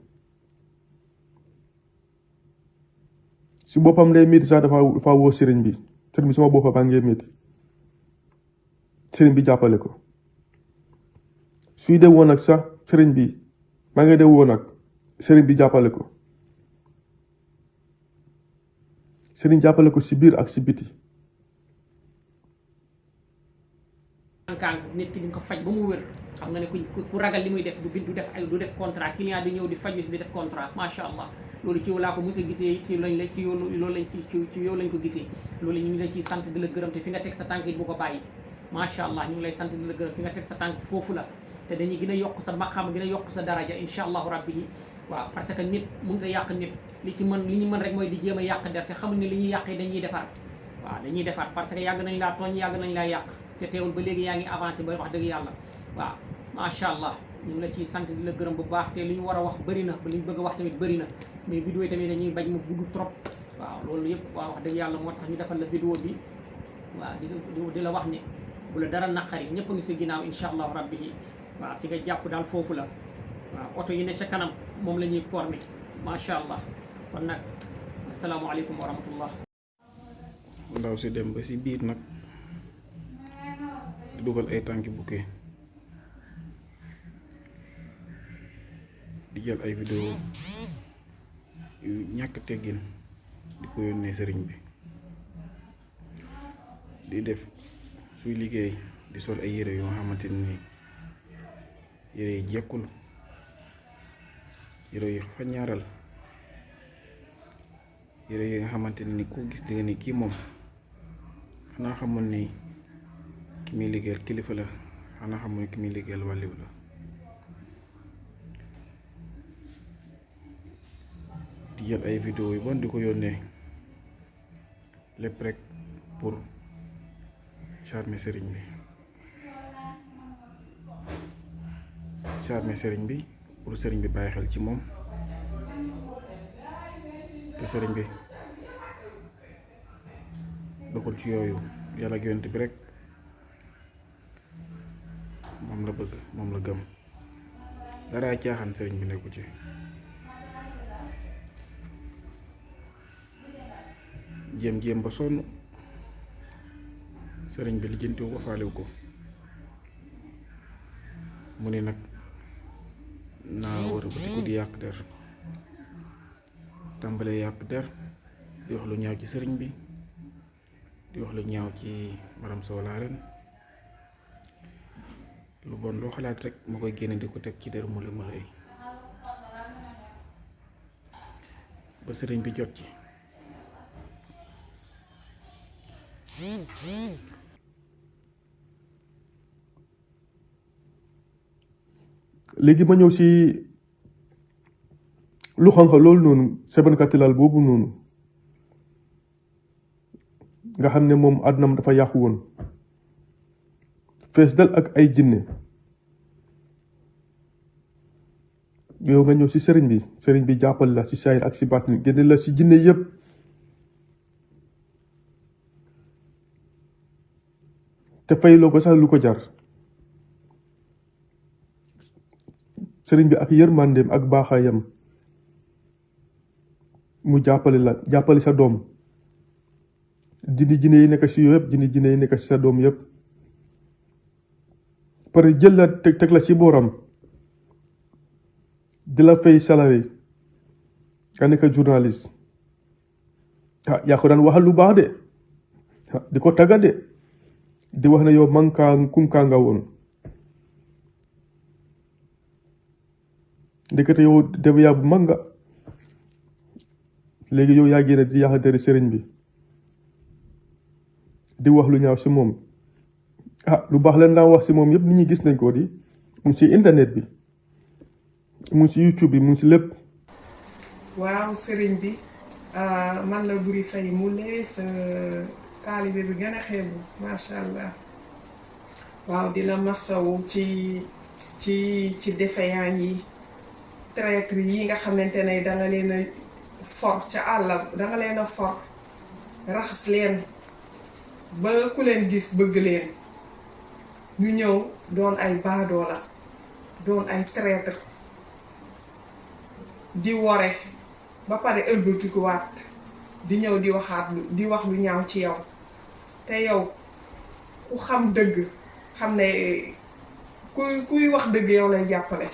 si boppam day métti sax dafa woo sëriñ bi sama boppam baa ngee métti sëriñ bi jàppale ko suy de woon ak sax sëriñ bi maa ngi de woon ak sëriñ bi jàppale ko sëriñ jàppale ko si biir ak si biti kàng nit ki di ko faj ba mu wér xam nga ne ku ragal li muy def du def contrat client di ñëw di faju di def contrat macha allah loolu ci yow laa ko mos a gisee ci lañ la ci yow loolu lañ ci yow lañ ko gisee loolu ñu ngi la ciy sant di la gërëm te fi nga teg sa tànk it bu ko bàyyi macha allah ñu ngi lay sant di la gërëm fi nga teg sa tànk foofu la te dañuy gën a yokk sa maqaam gën a yokk sa daraja insha allahu rabbi yi waaw parce que nit mënut a yàq nit li ñu mën rek mooy di jéem a yàq der te xamul ne li ñuy yàq dañuy defar waaw dañuy defar parce que yàgg nañ laa tooñ yàgg nañ laa yàq te teewul ba léegi yaa ngi avancé ba wax dëgg yàlla waaw macha allah ñu ngi la ciy sant di la gërëm bu baax te li ñu war a wax bëri na ba li ñu bëgg a wax tamit bëri na mais vidéo yi tamit dañuy bañ mu gudd trop waaw loolu yëpp waaw wax dëgg yàlla moo tax ñu defal la vidéo bi waaw di la wax ne bu la dara naqari ñëpp a ngi si ginnaaw incha allahu rabbi yi waaw fi nga jàpp daal foofu la waaw oto yi ne ca kanam moom la ñuy pormé macha allah kon nag asalaamaaleykum wa rahmatullah ndaw si dem ba si biir nag di dugal ay tànki bukkee di jël ay vidéo yu ñàkk teggin di ko yónnee sëriñ bi di def suy liggéey di sol ay yére yoo xamante ni yére yi jekkul yére yi fañaaral yére yi nga xamante ni ku gis di nga ni kii moom xanaa xamul ni ki muy liggéeyal kilifa la xanaa xamul ni ki muy liggéeyal wàlliw la di jël ay vidéo yu bon di ko yónnee lépp rek pour charmer sëriñ bi pour sëriñ bi bàyyi xel ci moom te sëriñ bi doxul ci yooyu yàlla ak yonent bi rek moom la bëgg moom la gëm dara caaxaan sëriñ bi nekku ci. jéem ba sonn sëriñ bi lijjantiwu ko faalewu ko mu ne nag naa war a batiku di yàq der tàmbalee yàq der di wax lu ñaaw ci sëriñ bi di wax lu ñaaw ci maram Sow Laareen lu bon loo xalaat rek ma koy génne di ko teg ci der Moulé Moulé ba sëriñ bi jot ci. léegi ma ñëw si lu xonq loolu noonu sebankati lal boobu noonu nga xam ne moom àddunam dafa yàqu woon fees dal ak ay jinne yow nga ñëw si sëriñ bi jàppal la si saayir ak si baatin génne la si jinne yépp te fayloo ko sax lu ko jar sëriñ bi ak yërmandeem ak baaxaayam mu jàppale sa doom jinne yi nekk si yow yëpp jinne yi nekk si sa doom yëpp pare jël la teg la ci booram di la fay salari nga nekk journaliste yaa ko daan waxal lu baax de di ko tagga de di wax ne yow kunkaa nga woon ndekete yow deveyaa bu mag nga léegi yow yaa génne di yàq deri sëriñ bi di wax lu ñaaw si moom lu baax leen daan wax si moom yëpp nit ñi gis nañ ko di mu ngi si internet bi mu ngi si YouTube bi mu ngi si lépp. waaw sëriñ bi man la Boury Faye Moulé sa taalibe bi gën a xeebu macha allah waaw di la masawu ci défaillant yi traître yi nga xamante ne danga leen a for ca àll danga leen a for raxas leen ba ku leen gis bëgg leen ñu ñëw doon ay baadoola doon ay traître di wore ba pare ëlbatikuwaat di ñëw di wax lu ñaaw ci yow te yow ku xam dëgg xam ne kuy wax dëgg yow lay jàppale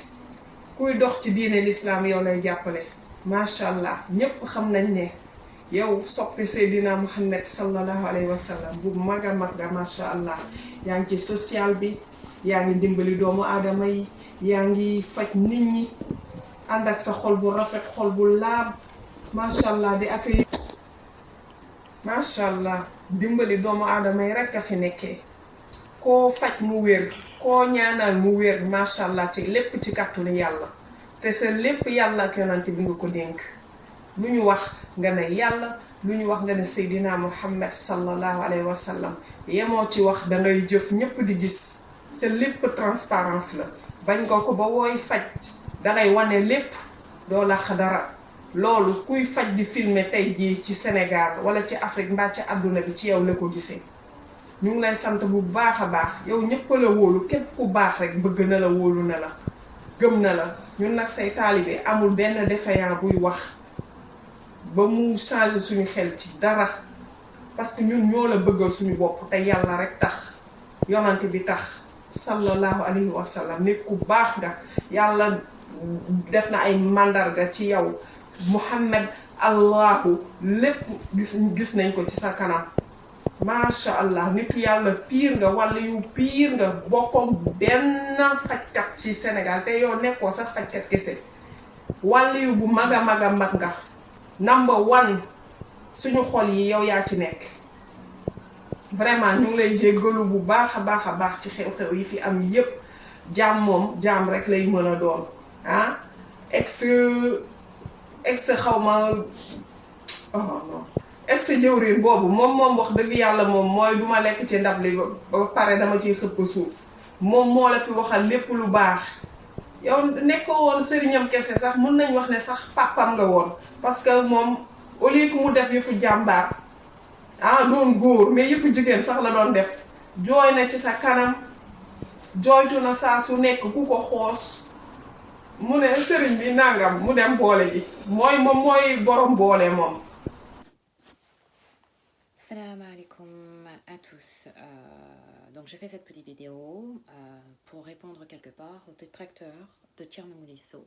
kuy dox ci diine lislaam yow lay jàppale macha allah ñépp xam nañ ne yow soppi Seydina Muhammad sallallahu alayhi wa sallam bu mag a mag macha allah yaa ngi ci social bi yaa ngi dimbali doomu aadama yi yaa ngi faj nit ñi ànd ak sa xol bu rafet xol bu laab macha allah di accueillir macha allah dimbali doomu aadama yi rekk a fi nekkee koo faj mu wér koo ñaanal mu wér macha allah ci lépp ci kàttanu yàlla te sa lépp yàlla ak yonante bi nga ko dénk lu ñu wax nga ne yàlla lu ñu wax nga ne Seydina Muhammad sallallahu alayhi wa sallam yemoo ci wax da ngay jëf ñépp di gis sa lépp transparence la bañ nga ko ba wooy faj dangay wane lépp doo làq dara loolu kuy faj di filmer tey jii ci Sénégal wala ci Afrique mbaa ci àdduna bi ci yow la ko gisee ñu ngi lay sant bu baax a baax yow ñëpp la wóolu képp ku baax rek bëgg na la wóolu na la gëm na la ñun nag say taalibe amul benn défaillant buy wax ba mu changer suñu xel ci dara parce que ñun ñoo la bëggal suñu bopp te yàlla rek tax yonante bi tax sallallahu alayhi wa sallam nit ku baax nga yàlla def na ay mandarga ci yow Muhammad allahu lépp gis nañ ko ci sa kanam macha allah nitu yàlla piir nga wala yu piir nga bokkoon benn fajkat ci Sénégal te yow nekkoo sax fajkat kese wala yu bu mag a mag a mag nga number one suñu xol yi yow yaa ci nekk vraiment ñu ngi lay jéggalu bu baax a baax a baax ci xew-xew yi fi am yépp jaam moom jaam rek lay mën a doon ex xaw ma non ex jëwriñ boobu moom wax dëgg yàlla moom mooy du ma lekk ci ndab li ba pare dama ciy xëpp suuf moom moo la fi waxal lépp lu baax yow nekkoo woon sëriñam kese sax mën nañ wax ne sax pàppam nga woon parce que moom au lieu que mu def yëfu jàmbaar doon góor mais yëfu jigéen sax la doon def jooy na ci sa kanam jooytu na saa su nekk ku ko xoos mu ne sëriñ bi nangam mu dem boole ji mooy borom boole moom. Salam alaikum à tous. Donc je fais cette petite vidéo pour répondre quelque part aux détracteurs de Thierno Moule Sow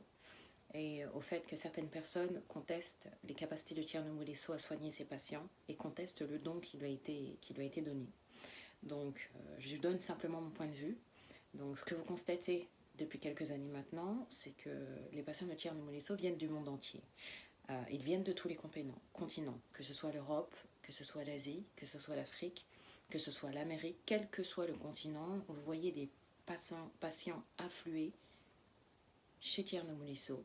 et au fait que certaines personnes contestent les capacités de Thierno Moule Sow à soigner ses patients et contestent le don qui lui a été donné. Donc je donne simplement mon point de vue. Donc ce que vous constatez depuis quelques années maintenant, c'est que les patients de Thierno Moule Sow viennent du monde entier. Ils viennent de tous les continents, que ce soit l'Europe, que ce soit l'Asie, que ce soit l'Afrique, que ce soit l'Amérique, quel que soit le continent, vous voyez des patients affluer chez Thierno Moule Sow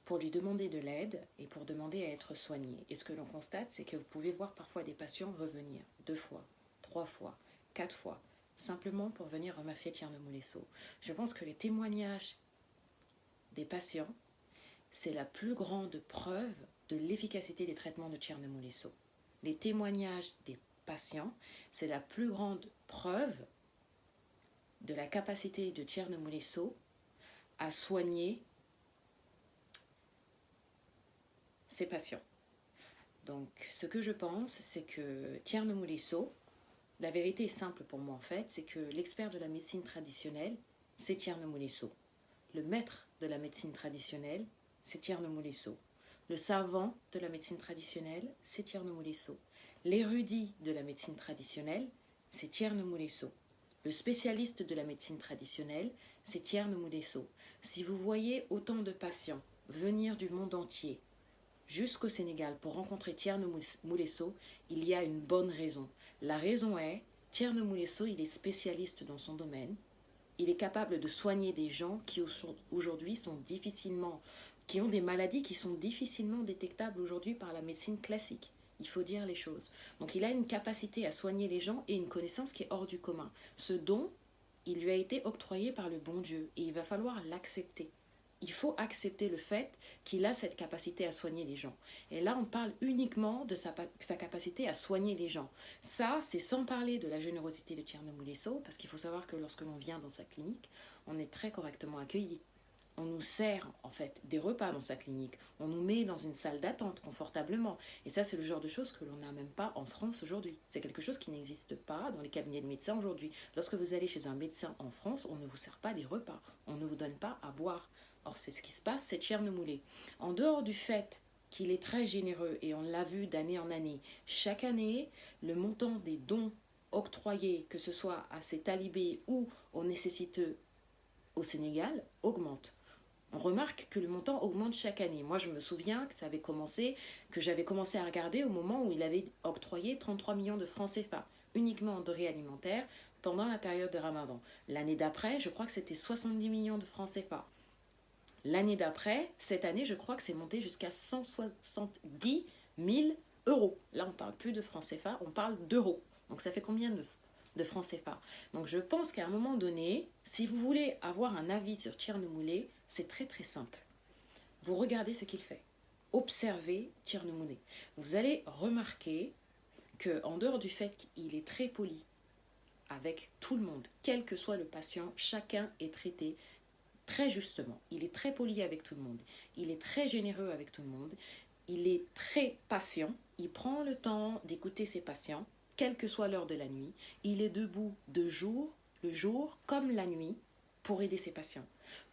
pour lui demander de l'aide et pour demander à être soignés. Et ce que l'on constate, c'est que vous pouvez voir parfois des patients revenir 2 fois, 3 fois, 4 fois, simplement pour venir remercier Thierno Moule Sow. Je pense que les témoignages des patients, c'est la plus grande preuve de l'efficacité des traitements de Thierno Moule Sow. Les témoignages des patients, c'est la plus grande preuve de la capacité de Thierno Moule Sow à soigner ses patients. Donc, ce que je pense, c'est que Thierno Moule Sow, la vérité est simple pour moi en fait, c'est que l'expert de la médecine traditionnelle, c'est Thierno Moule Sow. Le maître de la médecine traditionnelle, c'est Thierno Moule Sow. Le savant de la médecine traditionnelle, c'est Thierno Moule Sow. L'érudit de la médecine traditionnelle, c'est Thierno Moule Sow. Le spécialiste de la médecine traditionnelle, c'est Thierno Moule Sow. Si vous voyez autant de patients venir du monde entier jusqu'au Sénégal pour rencontrer Thierno Moule Sow, il y a une bonne raison. La raison est, Thierno Moule Sow, il est spécialiste dans son domaine. Il est capable de soigner des gens qui aujourd'hui sont qui ont des maladies qui sont difficilement détectables aujourd'hui par la médecine classique. Il faut dire les choses. Donc il a une capacité à soigner les gens et une connaissance qui est hors du commun. Ce don, il lui a été octroyé par le bon Dieu et il va falloir l'accepter. Il faut accepter le fait qu'il a cette capacité à soigner les gens. Et là, on parle uniquement de sa capacité à soigner les gens. Ça, c'est sans parler de la générosité de Thierno Moule Sow, parce qu'il faut savoir que lorsque l'on vient dans sa clinique, on est très correctement accueilli. On nous sert en fait des repas dans sa clinique. On nous met dans une salle d'attente confortablement. Et ça, c'est le genre de choses que l'on n'a même pas en France aujourd'hui. C'est quelque chose qui n'existe pas dans les cabinets de médecins aujourd'hui. Lorsque vous allez chez un médecin en France, on ne vous sert pas des repas. On ne vous donne pas à boire. Or, c'est ce qui se passe, c'est Thierno Moule. En dehors du fait qu'il est très généreux, et on l'a vu d'année en année, chaque année, le montant des dons octroyés, que ce soit à ses talibés ou aux nécessiteux au Sénégal, augmente. On remarque que le montant augmente chaque année. Moi, je me souviens que j'avais commencé à regarder au moment où il avait octroyé 33 millions de francs CFA, uniquement en denrées alimentaires, pendant la période de Ramadan. L'année d'après, je crois que c'était 70 millions de francs CFA. L'année d'après, cette année, je crois que c'est monté jusqu'à 170 000 euros. Là, on ne parle plus de francs CFA, on parle d'euros. Donc, ça fait combien de francs CFA? Donc, je pense qu'à un moment donné, si vous voulez avoir un avis sur Thierno Moule, c'est très très simple. Vous regardez ce qu'il fait. Observez Thierno Moule. Vous allez remarquer qu'en dehors du fait qu'il est très poli avec tout le monde, quel que soit le patient, chacun est traité très justement. Il est très poli avec tout le monde. Il est très généreux avec tout le monde. Il est très patient. Il prend le temps d'écouter ses patients, quelle que soit l'heure de la nuit. Il est debout le jour comme la nuit, pour aider ses patients.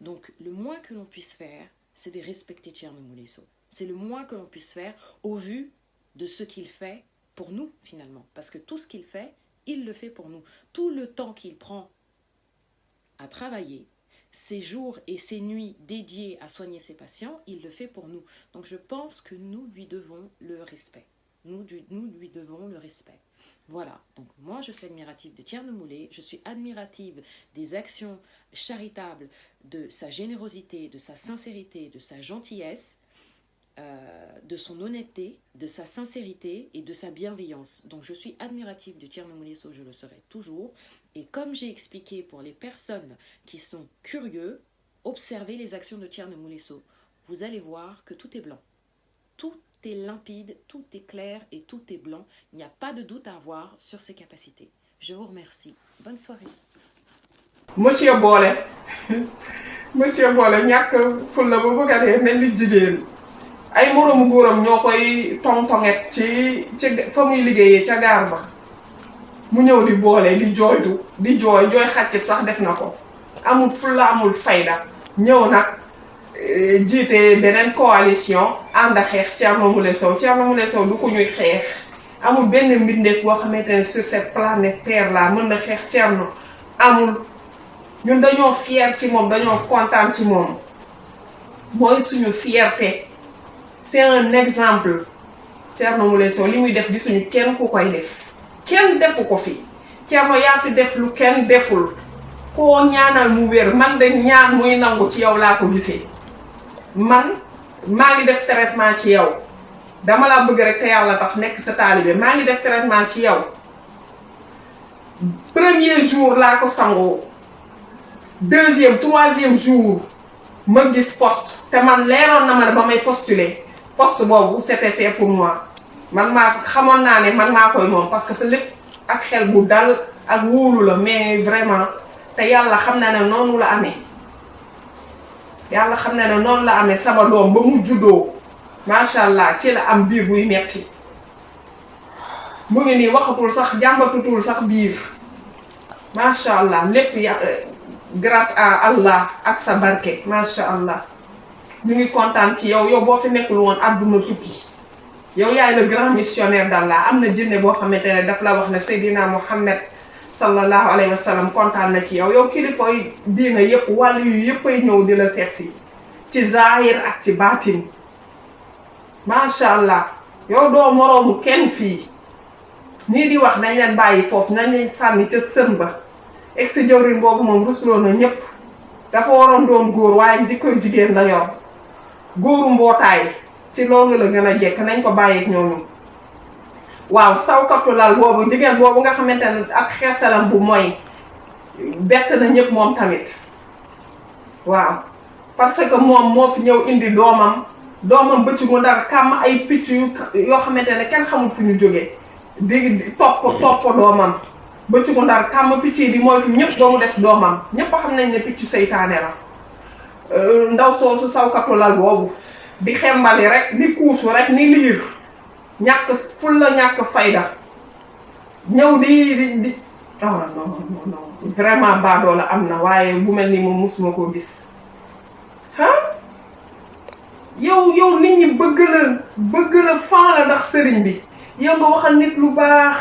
Donc, le moins que l'on puisse faire, c'est de respecter Thierno Moule Sow. C'est le moins que l'on puisse faire au vu de ce qu'il fait pour nous, finalement. Parce que tout ce qu'il fait, il le fait pour nous. Tout le temps qu'il prend à travailler, ses jours et ses nuits dédiés à soigner ses patients, il le fait pour nous. Donc, je pense que nous lui devons le respect. Nous lui devons le respect. Voilà, donc moi je suis admirative de Thierno Moule, je suis admirative des actions charitables, de sa générosité, de sa sincérité, de sa gentillesse, de son honnêteté, de sa sincérité et de sa bienveillance. Donc je suis admirative de Thierno Moule Sow, je le serai toujours. Et comme j'ai expliqué pour les personnes qui sont curieux, observez les actions de Thierno Moule Sow. Vous allez voir que tout est blanc. Tout est limpide, tout est clair et tout est blanc. Il n'y a pas de doute à avoir sur ses capacités. Je vous remercie. Bonne soirée. Monsieur Boole monsieur Boole ñàkk ful la ba bëgg a dee mel ni jigéen ay moroomu góoram ñoo koy tong-tonget ci fa muy liggéeyee ca gaar ba mu ñëw di boole di jooytu di jooy xàccit sax def na ko amul fulla amul fayda ñëw nag jiite beneen coalition ànd a xeex Thierno Moule Sow du ko ñuy xeex amul benn mbindeef boo xamante ne sur cette planète terre là mën na xeex Thierno amul ñun dañoo fier ci moom dañoo kontaan ci moom mooy suñu fierté c'est un exemple Thierno Moule Sow li muy def gisuñu kenn ku koy def kenn defu ko fi Thierno yaa fi def lu kenn deful koo ñaanal mu wér man de ñaan muy nangu ci yow laa ko gisee man maa ngi def traitement ci yow dama laa bëgg rek te yàlla tax nekk sa taalibe maa ngi def traitement ci yow premier jour laa ko sangoo deuxième troisième jour ma gis poste te man leeroon na ma ne ba may postuler poste boobu c'était fait pour moi man maa xamoon naa ne man maa koy moom parce que sa lépp ak xel bu dal ak wóolu la mais vraiment te yàlla xam na ne noonu la amee yàlla xam na ne noonu la amee sama doom ba mu juddoo macha allah ci la am biir buy metti mu ngi nii waxatul sax jàmbatutul sax biir macha allah lépp grâce à Allah ak sa barke macha allah ñu ngi kontaan ci yow boo fi nekkul woon àdduna tukki yow yaay le grand missionnaire d'Allah am na jinne boo xamante ne daf la wax ne Seydina Muhammad sallallahu alayhi wa sallam kontaan na ci yow kilifa yi diina yëpp wàll yu yëpp ay ñëw di la seet si ci zahir ak ci baatin macha allah yow doo moroomu kenn fii nii di wax nañ leen bàyyi foofu nañ leen sànni ca sën ba ex jawrin boobu moom rusloo na ñëpp dafa waroon doon góor waaye jikkoy jigéen la yor góoru mbootaay ci loolu la gën a jekk nañ ko bàyyi ak ñooñu waaw sawkatu lal boobu jigéen boobu nga xamante ne ak xeesalam bu mooy bett na ñëpp moom tamit waaw parce que moom moo fi ñëw indi doomam bëcc mu ndar kàmm ay picc yoo xamante ne kenn xamul fu ñu jógee di topp doomam bëcc mu ndar kàmm picc yi di moytu ñëpp ba mu des doomam ñëpp xam nañ ne picc seytaane la ndaw soosu sawkatu lal boobu di xembali rek di kuusu rek ni liir ñàkk fulla ñàkk fayda ñëw di non vraiment baadoo la am na waaye bu mel ni moom musuma koo gis yow nit ñi bëgg la fan la ndax sëriñ bi yow nga waxal nit lu baax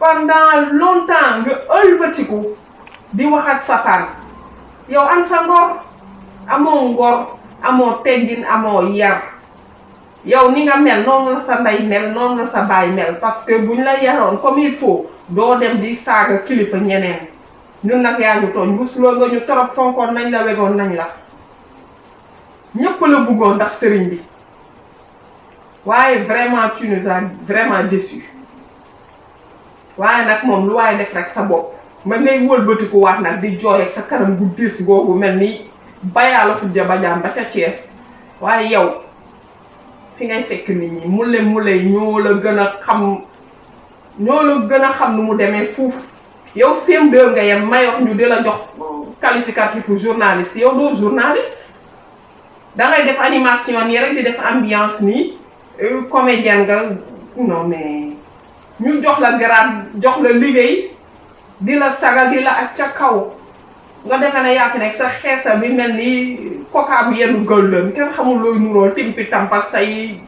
pendant longtemps nga ëlbatiku di waxat safaan yow an sa ngor amoo teggin amoo yar yow ni nga mel noonu la sa ndey mel noonu la sa baay mel parce que buñ la yaroon comme il faut doo dem di saaga kilifa ñeneen ñun nag yaa ngi tooñ rusloo nga ñu trop fonkoon nañ la wegoon nañ la ñëpp la bëggoon ndax sëriñ bi waaye vraiment tu nous as vraiment déçus waaye nag moom lu waaye def rek sa bopp man ngay wëlbatiku waat nag di jooy ak sa kanam gu diis googu mel ni bayaala xujja bajaan ba ca Thiès waaye yow fi ngay fekk nit ñi mule ñoo la gën a xam nu mu demee fuuf yow CM2 nga yem may wax ñu di la jox qualificatif journaliste yow doo journaliste da ngay def animation nii rek di def ambiance nii comédien nga non mais ñu jox la grade jox la liggéey di la sagal di la ak ca kaw nga defe ne yaa fi nekk sa xeesa bi mel ni coca bu yenn golden kenn xamul looy nuroo timpi tampak say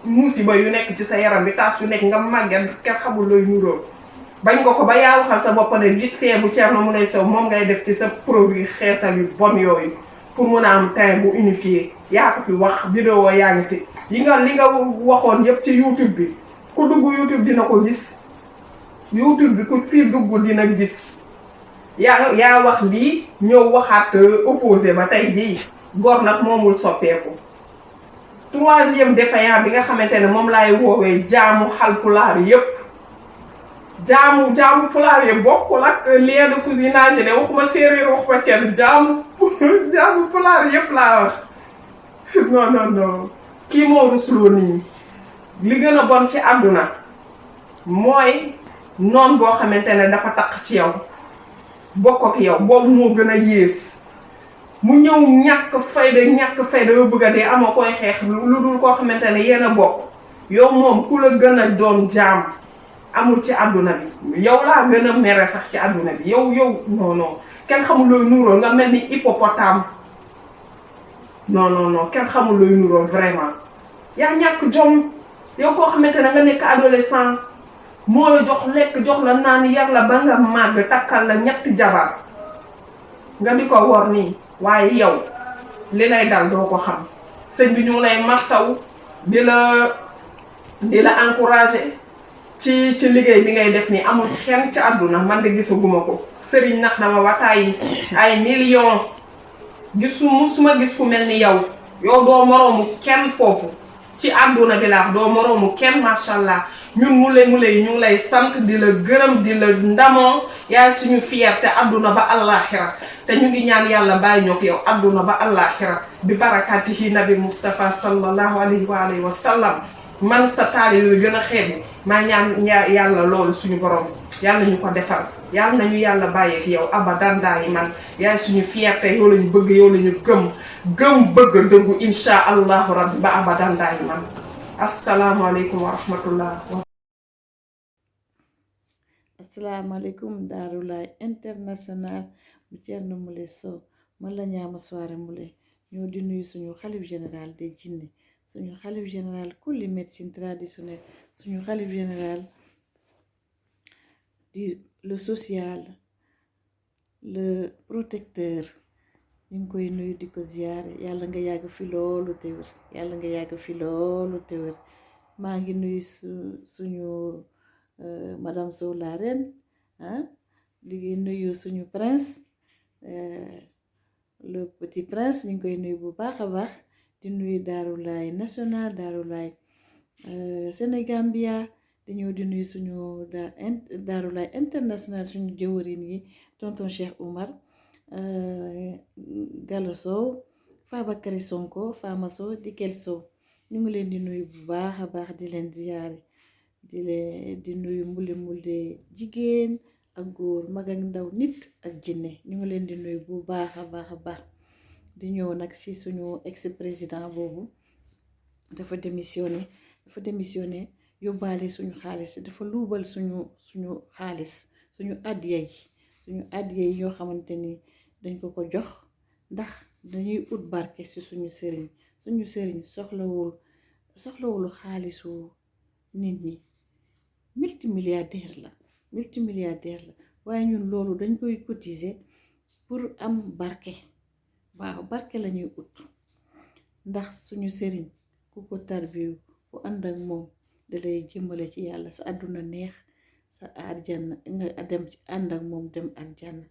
musiba yu nekk ci sa yaram bi taas yu nekk nga màgget kenn xamul looy nuroo bañ nga ko ba yaa waxal sa bopp ne vite fait bu Thierno Moule Sow moom ngay def ci sa produit xeesal yu bon yooyu pour mun a am teint bu unifié yaa ko fi wax vidéo yaa ngi fi li nga waxoon yëpp ci YouTube bi ku dugg YouTube dina ko gis YouTube bi ku fii dugg dina gis yaa wax lii ñëw waxaat opposé ba tey jii góor nag moomul soppeeku troisième défaillant bi nga xamante ne moom laay woowee jaamu Haalpulaar yëpp jaamu pulaar yi bokkul ak lien de cousinage ne waxuma séeréer waxuma kenn jaamu pulaar yëpp laa wax non kii moo rusloo nii li gën a bon ci àdduna mooy noon boo xamante ne dafa taq ci yow bokk ak yow boobu moo gën a yées mu ñëw ñàkk fayda yoo bëgg a dee amoo koy xeex lu dul koo xamante ne yéen a bokk yow moom ku la gën a doon jaam amul ci àdduna bi yow laa gën a mere sax ci àdduna bi yow non kenn xamul looy nuróol nga mel ni hippopotame non kenn xamul looy nuróol vraiment yaa ñàkk jom yow koo xamante ne nga nekk adolescent moo la jox lekk jox la naan yar la ba nga màgg takkal la ñetti jabar nga di ko wor nii waaye yow li lay dal doo ko xam sëñ bi ñu lay marsaw di la encourager ci liggéey bi ngay def nii amul kenn ci àdduna man de gisaguma ko sëriñ nax dama wataay ay millions musuma gis ku mel ni yow doo moroomu kenn foofu ci àdduna bi laax doo moroomu kenn macha allah ñun mu lay ñu ngi lay sant di la gërëm di la ndamoo yaay suñu fierté àdduna ba àllaaxira te ñu ngi ñaan yàlla bàyyi ñoo ko yow àdduna ba àllaaxira bi barakaatihi nabi Mustafa sallallahu alayhi wa sallam man sa taalibe bi gën a xeeb maa ñaan yàlla loolu suñu borom yàlla ñu ko defal yàlla nañu yàlla bàyyeek yow abadan daayi man yaay suñu fierté yow lañu bëgg yow lañu gëm bëgg dëggu insha allahu rabbi ba abadan daayi man asalaamaaleykum wa rahmatullah. asalaamaaleykum Daarulaay international bu Thierno Moule Sow man la ñaama soirée Moule ñoo di nuyu suñu xalif général de jinne suñu xalif général kulli médecine traditionnelle suñu xalif général le social le protecteur ñu ngi koy nuyu di ko ziyaare yàlla nga yàgg fi loolu te wér maa ngi nuyu suñu madame Sow la reine di nuyu suñu prince le petit prince ñu ngi koy nuyu bu baax a baax di nuyu Daarulaay national Daarulaay Sénégambia dañoo di nuyu suñu Daarulaay international suñu jëwërin yi tonton Cheikh Oumar Gallo Sow Fabakary Sonko Fama Sow Dikel Sow ñu ngi leen di nuyu bu baax a baax di leen ziyaare di nuyu mbule jigéen ak góor mag ak ndaw nit ak jinne ñu ngi leen di nuyu bu baax a baax di ñëw nag ci suñu ex président boobu dafa démissionné yóbbaale suñu xaalis dafa luubal suñu xaalis suñu àddiya yi yoo xamante ni dañ ko jox ndax dañuy ut barke ci suñu sëriñ soxlawul xaalisu nit ñi multimilliardaire la waaye ñun loolu dañ koy cotiser pour am barke waaw barke lañuy ut ndax suñu sëriñ ku ko tarbiyu ku ànd ak moom dalay jëmale ci yàlla sa àdduna neex sa arjana nga dem ci ànd ak moom dem arjana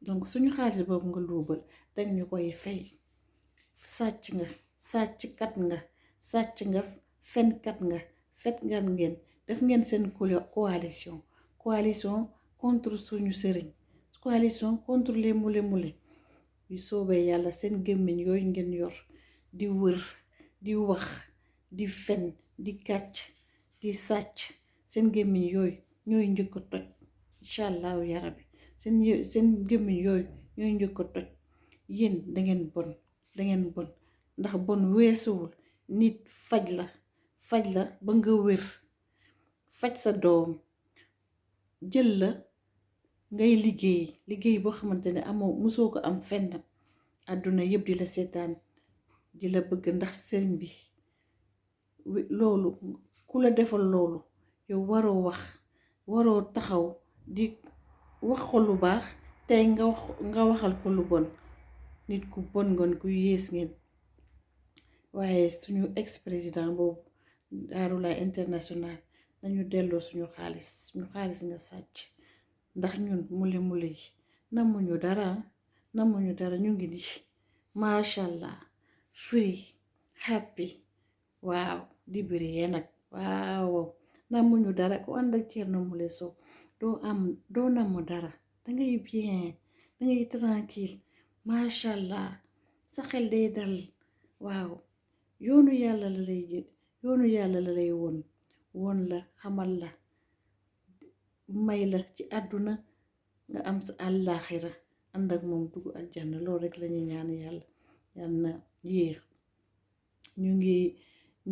donc suñu xaalis boobu nga luubal dañ ñu koy fay sàcckat nga fenkat nga ngeen def ngeen seen coalition contre suñu sëriñ coalition contre les mule yu soobee yàlla seen gémmiñ yooyu ngeen yor di wër di wax di fen di kàcc di sàcc seen gémmiñ yooyu ñooy njëkk a toj incha allahu yarabi seen gémmiñ yooyu ñooy njëkk a toj yéen dangeen bon ndax bon weesuwul nit faj la ba nga wér faj sa doom jël la ngay liggéey boo xamante ne musoo ko am fenn àdduna yëpp di la seetaan di la bëgg ndax sëriñ bi loolu ku la defal loolu yow waroo taxaw di wax ko lu baax tey nga waxal ko lu bon nit ku bon ngoon ku yées ngeen waaye suñu ex président boobu Daarulaay international nañu delloo suñu xaalis nga sàcc ndax ñun mule yi namuñu dara ñu ngi di macha allah free happy waaw di biri yee nag waaw namuñu dara ku ànd ak Thierno Moule Sow doo namu dara dangay bien dangay tranquille macha allah sa xel day dal waaw yoonu yàlla la lay woon la xamal la may la ci àdduna nga am sa àllaaxira ànd ak moom dugg aljanna loolu rek lañuy ñaan yàlla yàlla na yéex. ñu ngi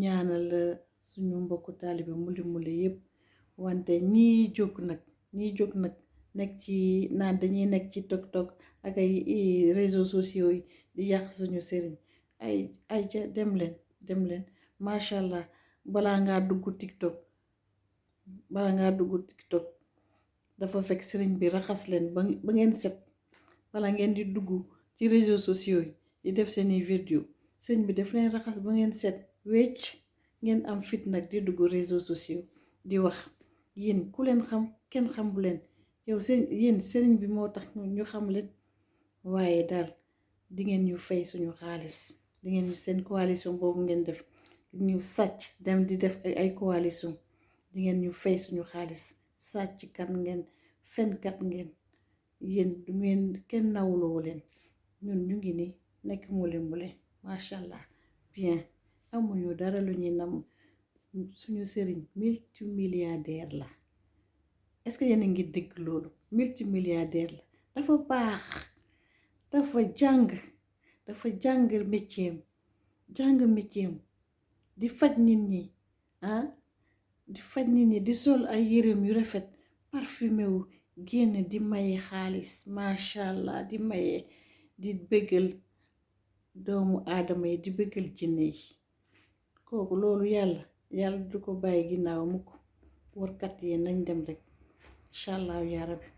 ñaanal suñu mbokku taalibe muli yépp wante ñii jóg nag nekk ci naan dañuy nekk ci TikTok ak ay réseaux sociaux yi di yàq suñu sëriñ ay ca dem leen macha allah balaa ngaa dugg TikTok dafa fekk sëriñ bi raxas leen ba ngeen set balaa ngeen di dugg ci réseaux sociaux yi di def seeni vidéo sëriñ bi daf leen raxas ba ngeen set wecc ngeen am fit nag di dugg réseaux sociaux di wax yéen ku leen xam kenn xamu leen yow yéen sëriñ bi moo tax ñu xam leen waaye daal di ngeen ñu fay suñu xaalis di ngeen ñu seen coalition boobu ngeen def ñu sàcc dem di def ay coalition di ngeen ñu fay suñu xaalis sàcc kat ngeen fenkat ngeen yéen du ngeen kenn nawloo leen ñun ñu ngi ni nekk mule macha allah bien amuñu dara lu ñuy nam suñu sëriñ multimilliardaire la est-ce que yéen a ngi dégg loolu multimilliardaire la dafa baax dafa jàng métier di faj nit ñi di sol ay yéreem yu rafet parfumé wu génn di maye xaalis macha allah di maye di bëggal doomu aadama yi di bëggal jinne yi kooku loolu yàlla du ko bàyyi ginnaaw mukk warkat yi nañ dem rek incha allah yaa rabbi